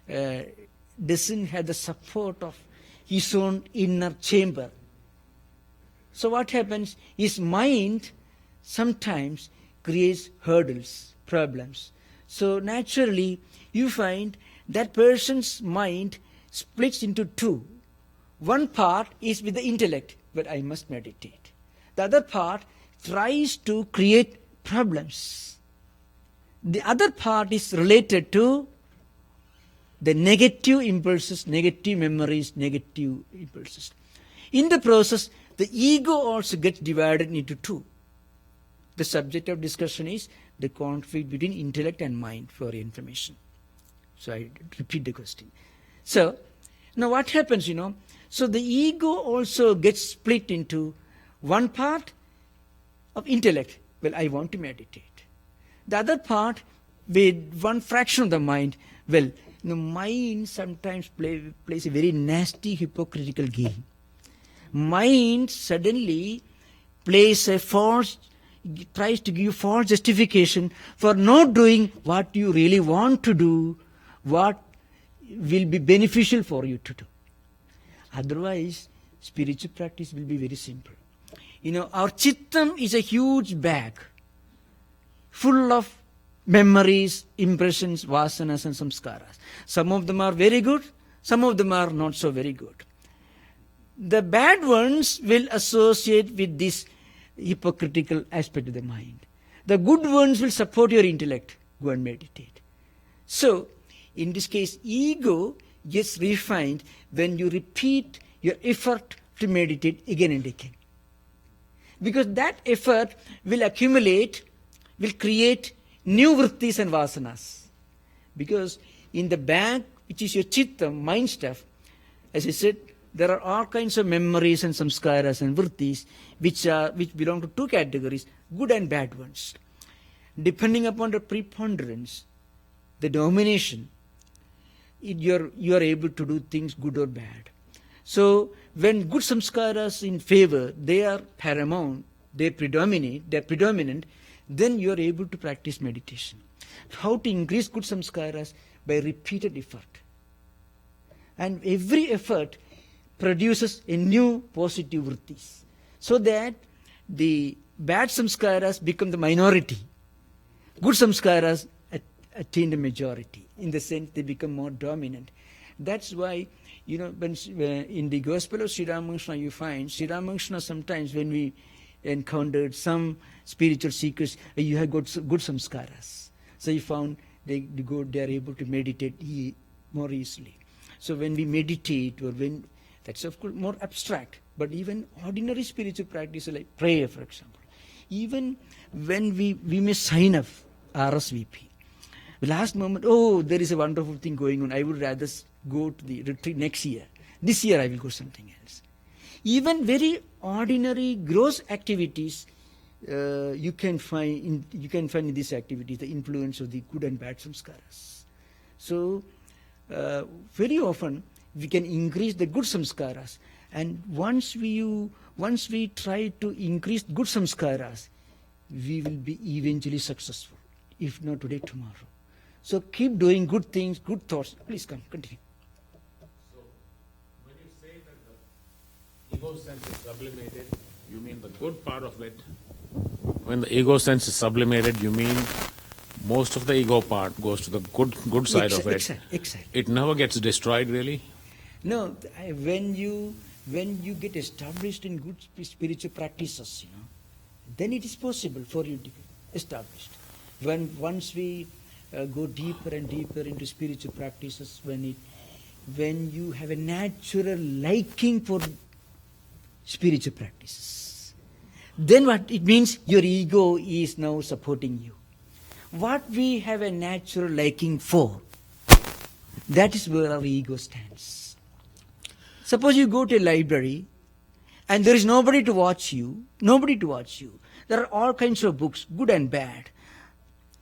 doesn't have the support of his own inner chamber. So what happens? His mind sometimes creates hurdles, problems. So naturally, you find that person's mind splits into two. One part is with the intellect, but I must meditate. The other part tries to create problems. The other part is related to the negative impulses, negative memories, negative impulses. In the process, the ego also gets divided into two. The subject of discussion is the conflict between intellect and mind, for your information. So I repeat the question. So, now what happens, So the ego also gets split into one part of intellect. Well, I want to meditate. The other part, with one fraction of the mind, well, the mind sometimes plays a very nasty hypocritical game. Mind suddenly plays a false, tries to give you false justification for not doing what you really want to do, what will be beneficial for you to do. Otherwise, spiritual practice will be very simple. Our chittam is a huge bag full of memories, impressions, vasanas and samskaras. Some of them are very good, some of them are not so very good. The bad ones will associate with this hypocritical aspect of the mind. The good ones will support your intellect. Go and meditate. So, in this case, ego gets refined when you repeat your effort to meditate again and again. Because that effort will accumulate, will create new vrittis and vasanas. Because in the bag, which is your chitta, mind stuff, as I said, there are all kinds of memories and samskaras and vrittis which belong to two categories, good and bad ones. Depending upon the preponderance, the domination, you are able to do things good or bad. So when good samskaras in favor, they are paramount, they are predominant, then you are able to practice meditation. How to increase good samskaras? By repeated effort. And every effort produces a new positive vrittis, so that the bad samskaras become the minority. Good samskaras attain the majority. In the sense, they become more dominant. That's why, when in the Gospel of Sri Ramakrishna, you find Sri Ramakrishna sometimes, when we encountered some spiritual seekers, you have got good samskaras. So you found they are able to meditate more easily. So when we meditate, or that's of course more abstract, but even ordinary spiritual practice like prayer, for example, even when we may sign up RSVP, The last moment, oh, there is a wonderful thing going on. I would rather go to the retreat next year. This year I will go something else. Even very ordinary, gross activities, you can find in these activities the influence of the good and bad samskaras. So very often we can increase the good samskaras, and once we try to increase good samskaras, we will be eventually successful, if not today, tomorrow. So keep doing good things, good thoughts. Please come, continue. So when you say that the ego sense is sublimated, you mean the good part of it. When the ego sense is sublimated, you mean most of the ego part goes to the good side of it. Exactly. It never gets destroyed, really? No, when you get established in good spiritual practices, then it is possible for you to be established. Once we go deeper and deeper into spiritual practices, when you have a natural liking for spiritual practices, then what it means, your ego is now supporting you. What we have a natural liking for, that is where our ego stands. Suppose you go to a library and there is nobody to watch you. There are all kinds of books, good and bad.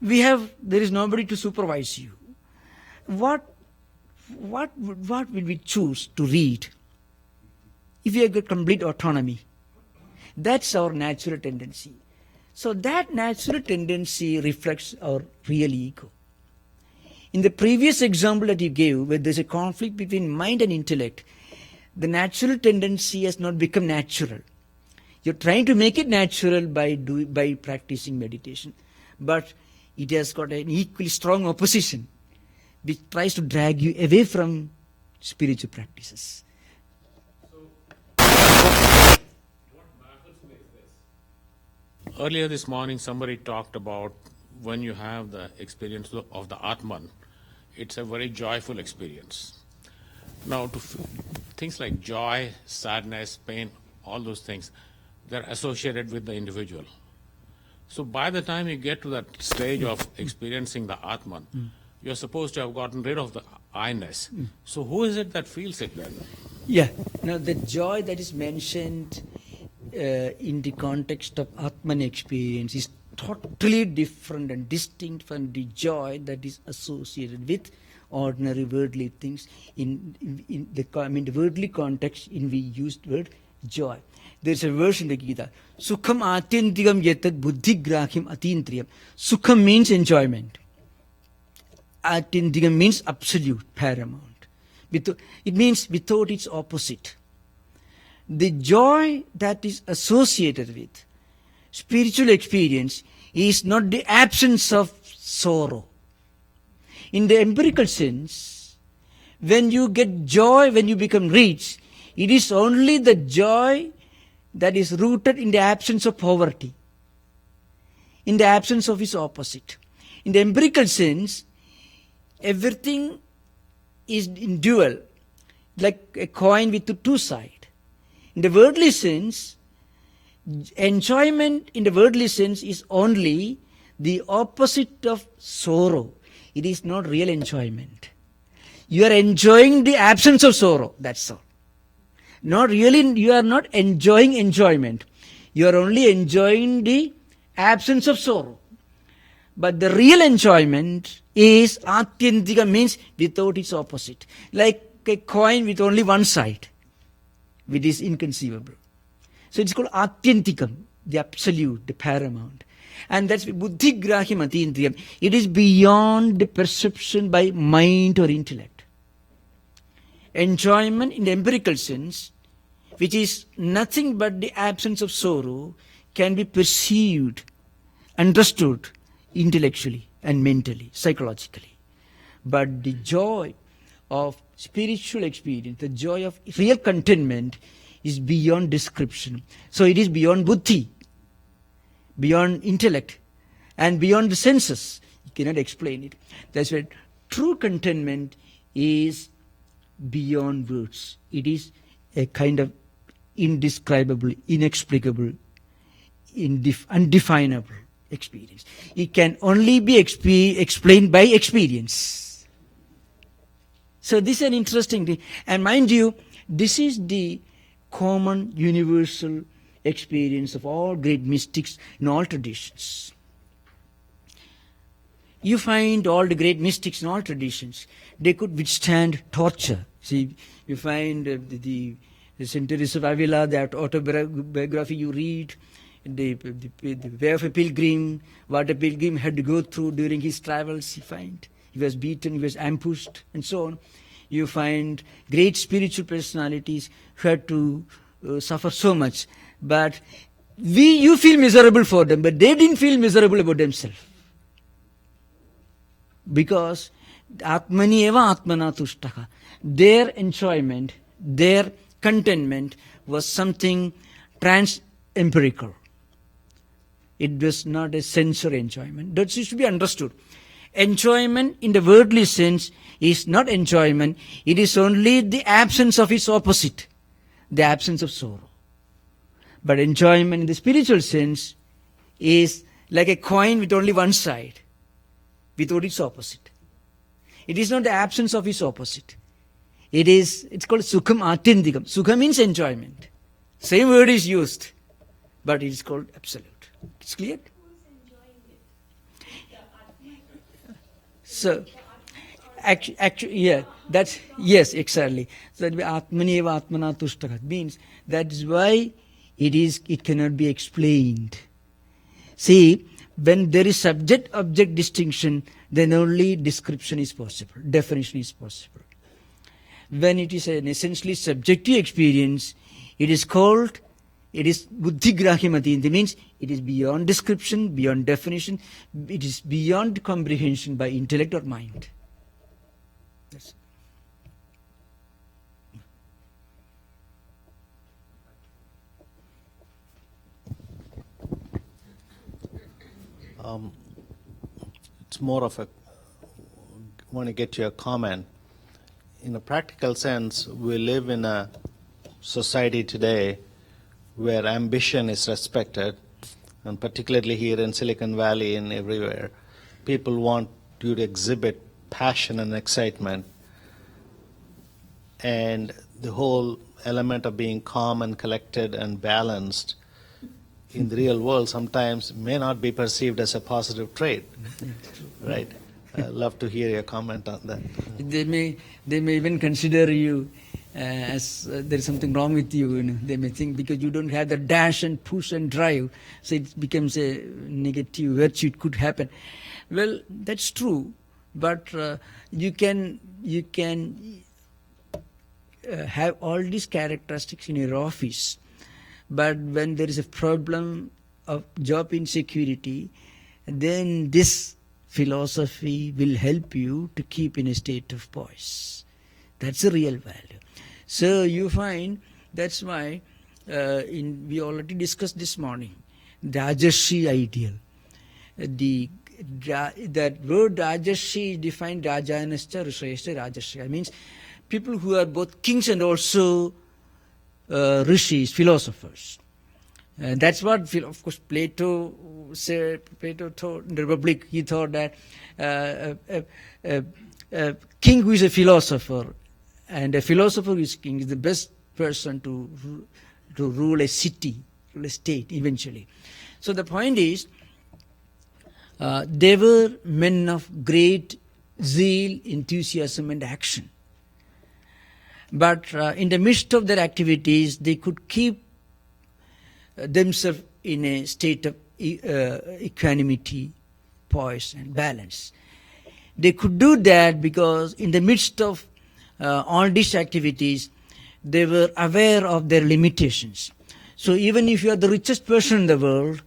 There is nobody to supervise you. What will we choose to read if we have got complete autonomy? That's our natural tendency. So that natural tendency reflects our real ego. In the previous example that you gave, where there's a conflict between mind and intellect, the natural tendency has not become natural. You're trying to make it natural by practicing meditation, but it has got an equally strong opposition which tries to drag you away from spiritual practices. What baffles me is this. Earlier this morning, somebody talked about when you have the experience of the Atman, it's a very joyful experience. Now, things like joy, sadness, pain, all those things, they're associated with the individual. So by the time you get to that stage of experiencing the Atman, you're supposed to have gotten rid of the I-ness. So who is it that feels it then? Yeah. Now the joy that is mentioned in the context of Atman experience is totally different and distinct from the joy that is associated with ordinary worldly things. In the worldly context, we used word joy. There's a verse in the Gita. Sukham atyantikam yatat buddhigrahyam atintriyam. Sukham means enjoyment. Atyantikam means absolute, paramount. It means without its opposite. The joy that is associated with spiritual experience is not the absence of sorrow. In the empirical sense, when you get joy, when you become rich, it is only the joy that is rooted in the absence of poverty, in the absence of its opposite. In the empirical sense, everything is in dual, like a coin with two sides. In the worldly sense, enjoyment in the worldly sense is only the opposite of sorrow. It is not real enjoyment. You are enjoying the absence of sorrow, that's all. Not really, you are not enjoying enjoyment. You are only enjoying the absence of sorrow. But the real enjoyment is atyantika, means without its opposite. Like a coin with only one side, which is inconceivable. So it's called atyantikam, the absolute, the paramount. And that's buddhigrahyam atindriyam. It is beyond the perception by mind or intellect. Enjoyment in the empirical sense, which is nothing but the absence of sorrow, can be perceived, understood intellectually and mentally, psychologically. But the joy of spiritual experience, the joy of real contentment, is beyond description. So it is beyond buddhi, beyond intellect, and beyond the senses. You cannot explain it. That's why true contentment is beyond words. It is a kind of indescribable, inexplicable, undefinable experience. It can only be explained by experience. So this is an interesting thing. And mind you, this is the common universal experience of all great mystics in all traditions. You find all the great mystics in all traditions, they could withstand torture. See, you find the St. Teresa of Avila, that autobiography you read, the way of a pilgrim, what a pilgrim had to go through during his travels, you find. He was beaten, he was ambushed, and so on. You find great spiritual personalities who had to suffer so much. But you feel miserable for them, but they didn't feel miserable about themselves. Because Atmani eva Atmana tushtaka. Their enjoyment, their contentment was something trans-empirical. It was not a sensory enjoyment. That should be understood. Enjoyment in the worldly sense is not enjoyment. It is only the absence of its opposite, the absence of sorrow. But enjoyment in the spiritual sense is like a coin with only one side, without its opposite. It is not the absence of its opposite. It's called sukham atyandikam. Sukha means enjoyment. Same word is used, but it is called absolute. It's clear? So, actually, yeah, that's, yes, exactly. So that Atmani eva Atmana tushtaka means that is why it cannot be explained. See, when there is subject-object distinction, then only description is possible, definition is possible. When it is an essentially subjective experience, it is buddhigrahimati. It means it is beyond description, beyond definition, it is beyond comprehension by intellect or mind. That's it. It's more of a, want to get your comment. In a practical sense, we live in a society today where ambition is respected, and particularly here in Silicon Valley and everywhere, people want you to exhibit passion and excitement. And the whole element of being calm and collected and balanced in the real world sometimes may not be perceived as a positive trait, right? I'd love to hear your comment on that. They may even consider you as there is something wrong with you. They may think because you don't have the dash and push and drive, so it becomes a negative virtue. It could happen. Well, that's true, but you can have all these characteristics in your office. But when there is a problem of job insecurity, then this philosophy will help you to keep in a state of poise. That's the real value. So you find that's why we already discussed this morning, Rajarshi ideal. That word Rajarshi is defined Rajanascha Rishayascha Rajarshi. It means people who are both kings and also rishis, philosophers. That's what, of course, Plato thought in the Republic. He thought that a king who is a philosopher and a philosopher who is king is the best person to rule a city, rule a state eventually. So the point is, they were men of great zeal, enthusiasm and action. But in the midst of their activities, they could keep themselves in a state of equanimity, poise and balance. They could do that because in the midst of all these activities, they were aware of their limitations. So even if you are the richest person in the world,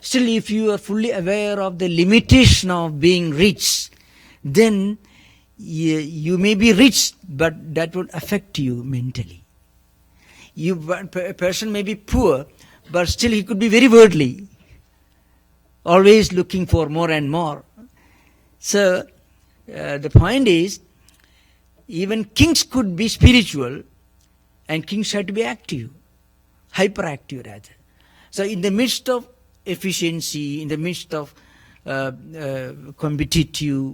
still if you are fully aware of the limitation of being rich, then you may be rich, but that would affect you mentally. A person may be poor, but still he could be very worldly, always looking for more and more. So the point is, even kings could be spiritual, and kings had to be active, hyperactive rather. So in the midst of efficiency, in the midst of competitive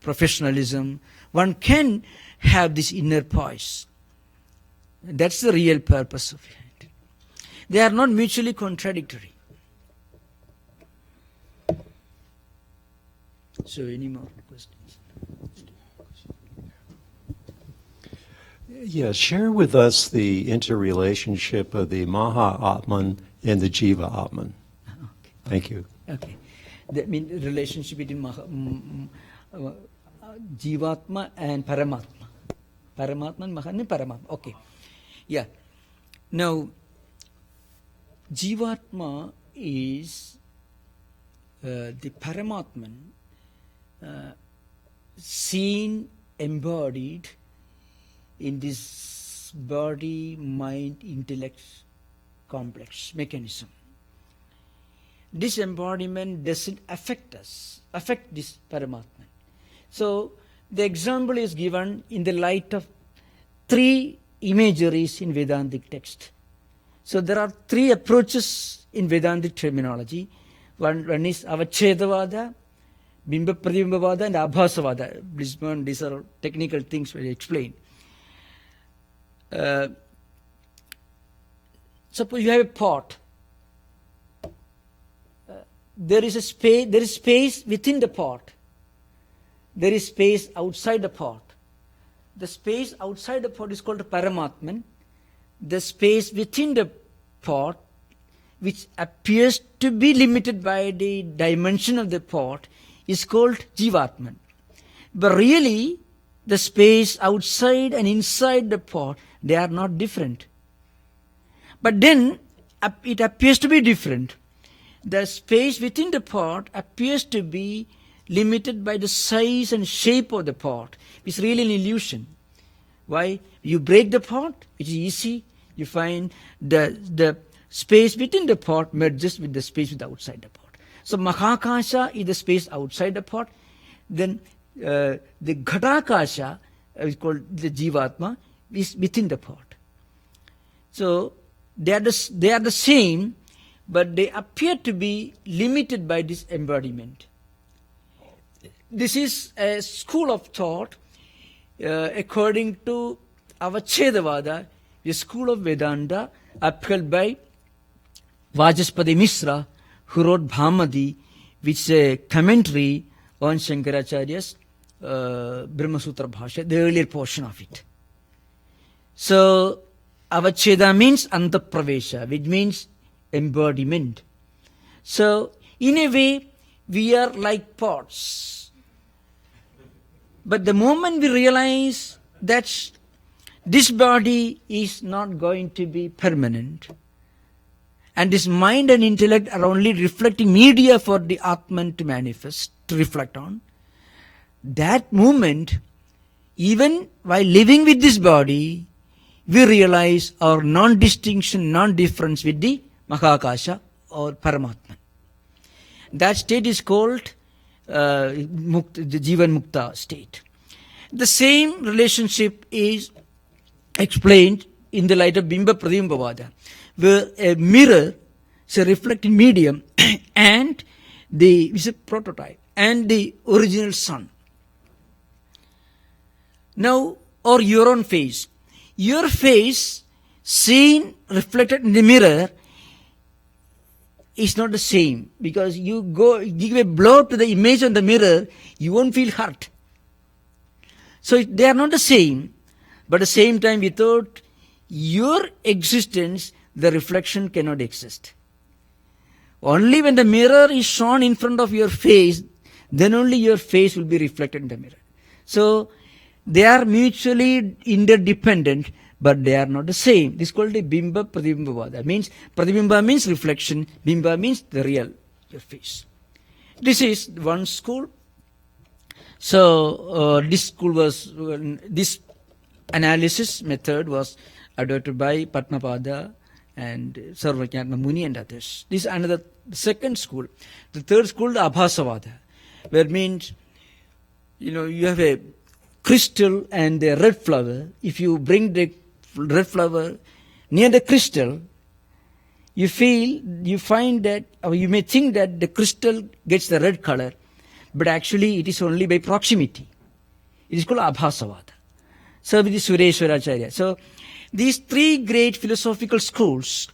professionalism, one can have this inner poise. That's the real purpose of it. They are not mutually contradictory. So, any more questions? Yeah, share with us the interrelationship of the Maha Atman and the Jiva Atman. Okay. Thank you. Okay. That means relationship between Jivatma and Paramatma. Paramatma and Maha and Paramatma. Okay. Yeah. Now, Jivatma is the Paramatman seen, embodied in this body, mind, intellect complex mechanism. This embodiment doesn't affect us, affect this Paramatman. So, the example is given in the light of three imageries in Vedantic text. So, there are three approaches in Vedantic terminology. One is Avachedavada, Bimba Pradibambavada, and Abhasavada. These are technical things we explain. Suppose you have a pot. There is space within the pot. There is space outside the pot. The space outside the pot is called Paramatman. The space within the pot, which appears to be limited by the dimension of the pot, is called Jivatman. But really, the space outside and inside the pot, they are not different. But then, it appears to be different. The space within the pot appears to be limited by the size and shape of the pot. It's really an illusion. Why? You break the pot, it is easy. You find the space within the pot merges with the space outside the pot. So Mahakasha is the space outside the pot. Then the Ghatakasha is called the Jivatma, is within the pot. So they are the same, but they appear to be limited by this embodiment. This is a school of thought according to Avachedavada, the school of Vedanta upheld by Vajaspati Misra, who wrote Bhamadi, which is a commentary on Shankaracharya's Brahma Sutra Bhashya, the earlier portion of it. So, Avacheda means Antapravesha, which means embodiment. So, in a way, we are like pots. But the moment we realize that this body is not going to be permanent, and this mind and intellect are only reflecting media for the Atman to manifest, to reflect on, that moment, even while living with this body, we realize our non-distinction, non-difference with the Mahakasha or Paramatman. That state is called the Jivan Mukta state. The same relationship is explained in the light of Bimba Pradibambavada, where a mirror is a reflecting medium and is a prototype and the original sun. Now, or your own face. Your face seen reflected in the mirror is not the same, because you give a blow to the image on the mirror, you won't feel hurt. So they are not the same, but at the same time, without your existence, the reflection cannot exist. Only when the mirror is shown in front of your face, then only your face will be reflected in the mirror. So they are mutually interdependent, but they are not the same. This is called the Bimba Pradibambavada. Means Pradibimba means reflection, Bimba means the real, your face. This is one school. So this school was, this analysis method was adopted by Padmapada and Sarvajnana Muni and others. This is another second school. The third school, the Abhasavada, where means, you have a crystal and a red flower. If you bring the red flower near the crystal, you find that, or you may think that the crystal gets the red color, but actually it is only by proximity. It is called Abhasavada. So with the Sureshwaracharya. So these three great philosophical schools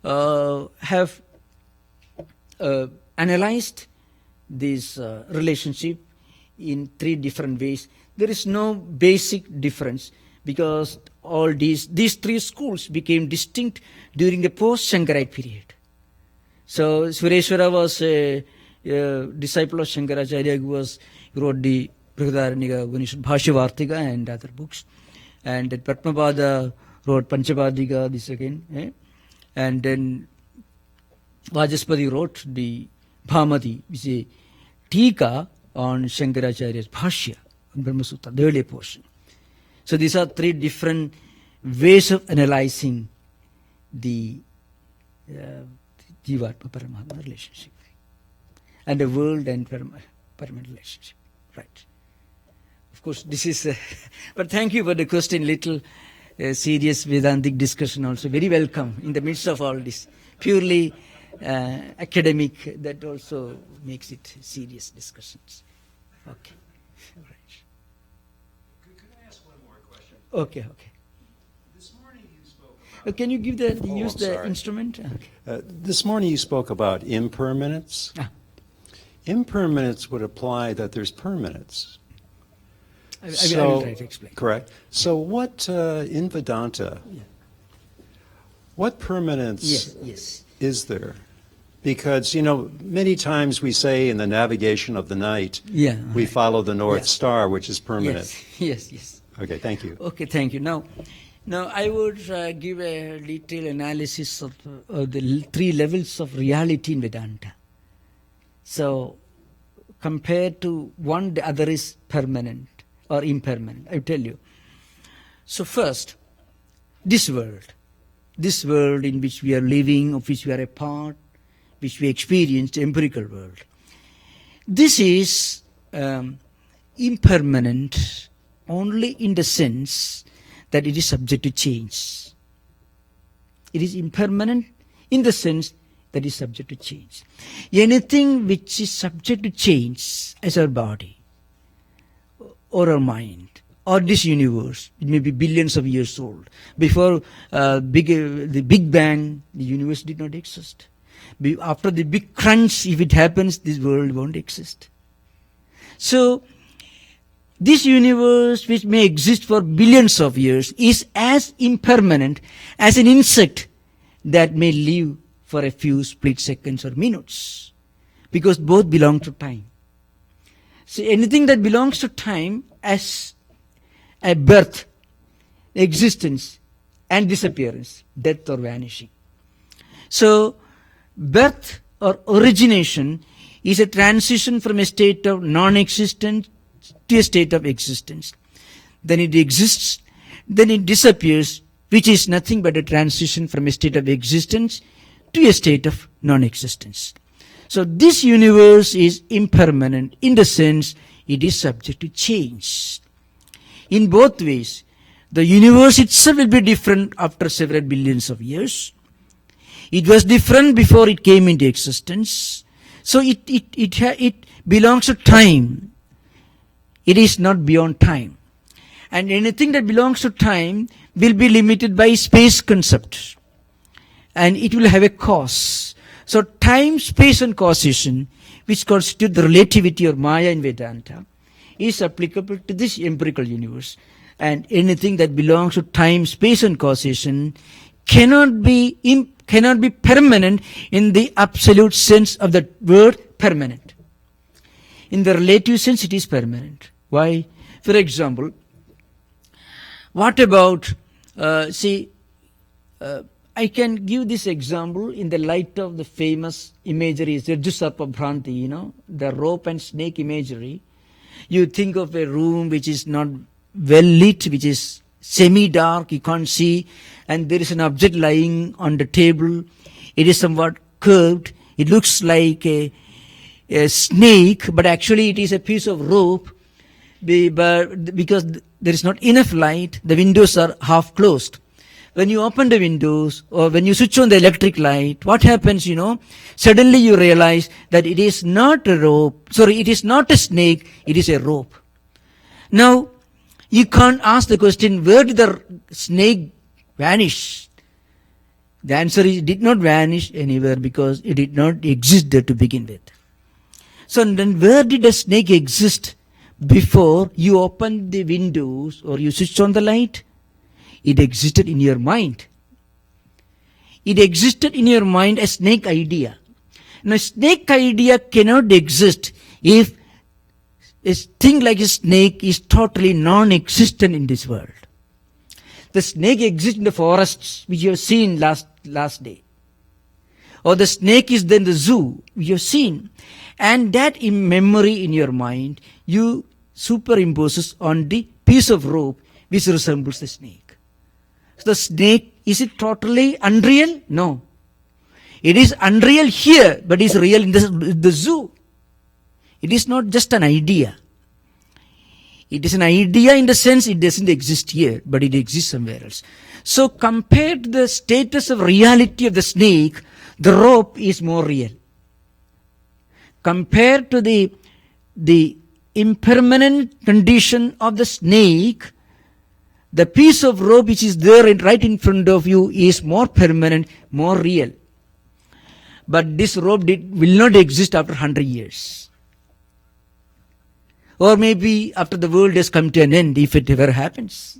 have analyzed this relationship in three different ways. There is no basic difference because all these three schools became distinct during the post-Shankarite period. So Sureshwara was a disciple of Shankaracharya who wrote the Brihadaranyaka Upanishad, Bhashyavartika and other books. And that Padmapada wrote Panchapadika, this again. And then Vajaspati wrote the Bhamati, which is a Tika on Shankaracharya's Bhashya, on Brahma Sutra, the earlier portion. So these are three different ways of analyzing the Jivatma Paramatma relationship and the world and Paramatma relationship. Right. Of course, this is, but thank you for the question, little serious Vedantic discussion also. Very welcome in the midst of all this. Purely academic, that also makes it serious discussions. Okay. All right. Could I ask one more question? Okay. This morning you spoke about... Can you give use the instrument? Okay. This morning you spoke about impermanence. Impermanence would imply that there's permanence. I will try to explain. Correct. So what, in Vedanta, what permanence is there? Because, many times we say in the navigation of the night, we follow the North Star, which is permanent. Yes. Okay, thank you. Okay, thank you. Now I would give a detailed analysis of the three levels of reality in Vedanta. So, compared to one, the other is permanent or impermanent. I will tell you. So first, this world in which we are living, of which we are a part, which we experience, the empirical world. This is impermanent only in the sense that it is subject to change. It is impermanent in the sense that is subject to change. Anything which is subject to change, as our body, or our mind, or this universe, it may be billions of years old. Before the Big Bang, the universe did not exist. After the big crunch, if it happens, this world won't exist. So, this universe, which may exist for billions of years, is as impermanent as an insect that may live for a few split seconds or minutes, because both belong to time. So anything that belongs to time as a birth, existence, and disappearance, death or vanishing. So birth or origination is a transition from a state of non-existence to a state of existence. Then it exists, then it disappears, which is nothing but a transition from a state of existence to a state of non-existence. So this universe is impermanent in the sense it is subject to change. In both ways, the universe itself will be different after several billions of years. It was different before it came into existence. So it belongs to time. It is not beyond time. And anything that belongs to time will be limited by space concept. And it will have a cause. So time, space and causation, which constitute the relativity or Maya in Vedanta, is applicable to this empirical universe. And anything that belongs to time, space and causation cannot be permanent in the absolute sense of the word permanent. In the relative sense, it is permanent. Why? For example, what about, I can give this example in the light of the famous imagery, Rajusarpa Bhranti, the rope and snake imagery. You think of a room which is not well lit, which is semi-dark, you can't see, and there is an object lying on the table. It is somewhat curved. It looks like a snake, but actually it is a piece of rope. But because there is not enough light, the windows are half closed. when you open the windows or when you switch on the electric light, what happens, suddenly you realize that it is not a rope, it is not a snake, it is a rope. Now, you can't ask the question, where did the snake vanish? The answer is, it did not vanish anywhere because it did not exist there to begin with. So then where did a snake exist before you opened the windows or you switched on the light? It existed in your mind. It existed in your mind, a snake idea. Now, snake idea cannot exist if a thing like a snake is totally non-existent in this world. The snake exists in the forests, which you have seen last day. Or the snake is then the zoo, which you have seen. And that in memory in your mind, you superimposes on the piece of rope which resembles the snake. So the snake, is it totally unreal? No. It is unreal here, but it is real in the zoo. It is not just an idea. It is an idea in the sense it doesn't exist here, but it exists somewhere else. So compared to the status of reality of the snake, the rope is more real. Compared to the impermanent condition of the snake, the piece of rope which is there right in front of you is more permanent, more real. But this rope will not exist after 100 years. Or maybe after the world has come to an end, if it ever happens.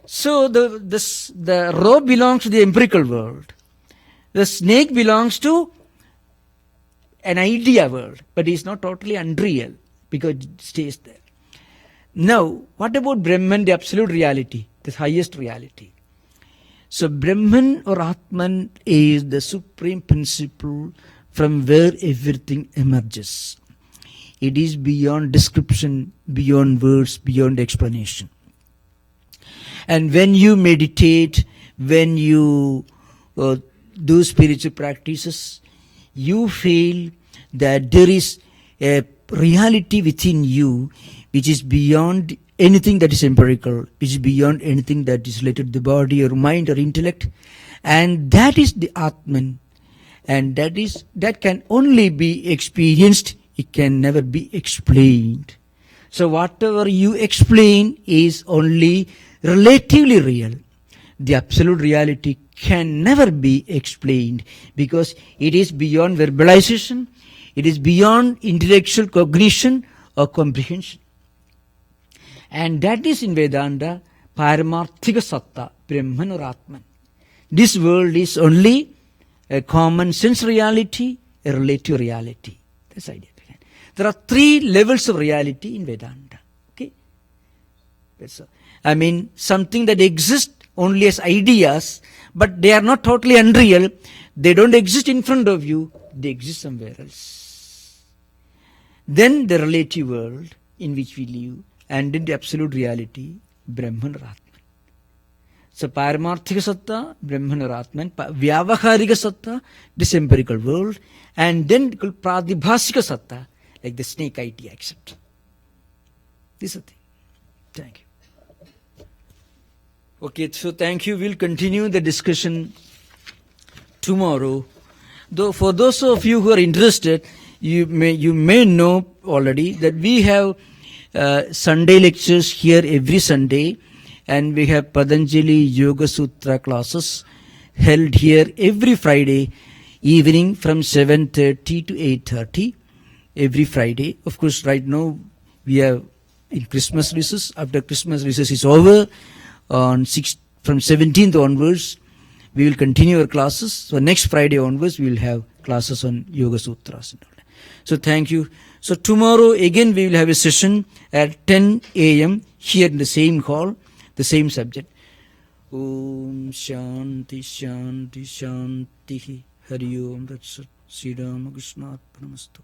So the rope belongs to the empirical world. The snake belongs to an idea world, but it's not totally unreal because it stays there. Now, what about Brahman, the absolute reality, the highest reality? So Brahman or Atman is the supreme principle from where everything emerges. It is beyond description, beyond words, beyond explanation. And when you meditate, when you do spiritual practices, you feel that there is a reality within you which is beyond anything that is empirical, which is beyond anything that is related to the body or mind or intellect. And that is the Atman. And that can only be experienced. It can never be explained. So whatever you explain is only relatively real. The absolute reality can never be explained because it is beyond verbalization, it is beyond intellectual cognition or comprehension. And that is in Vedanta, Paramarthika Satta, Brahman or Atman. This world is only a common sense reality, a relative reality. That's the idea. There are 3 levels of reality in Vedanta. Okay? Something that exists only as ideas, but they are not totally unreal. They don't exist in front of you. They exist somewhere else. Then the relative world in which we live, and in the absolute reality, Brahman or Atman. So Paramarthika Satta, Brahman or Atman, Vyavaharika Satta, this empirical world, and then Pradibhasika Satta, like the snake idea, etc. This is the thing. Thank you. Okay, so thank you. We'll continue the discussion tomorrow. Though for those of you who are interested, you may know already that we have Sunday lectures here every Sunday, and we have Patanjali Yoga Sutra classes held here every Friday evening from 7:30 to 8:30. Every Friday. Of course, right now we are in Christmas recess. After Christmas recess is over, from 17th onwards, we will continue our classes. So next Friday onwards, we will have classes on Yoga Sutras. So thank you. So tomorrow again we will have a session at 10 a.m. here in the same hall, the same subject. Om Shanti Shanti Shanti Hari Om Tat Sat Sri Ramakrishna Arpanamastu.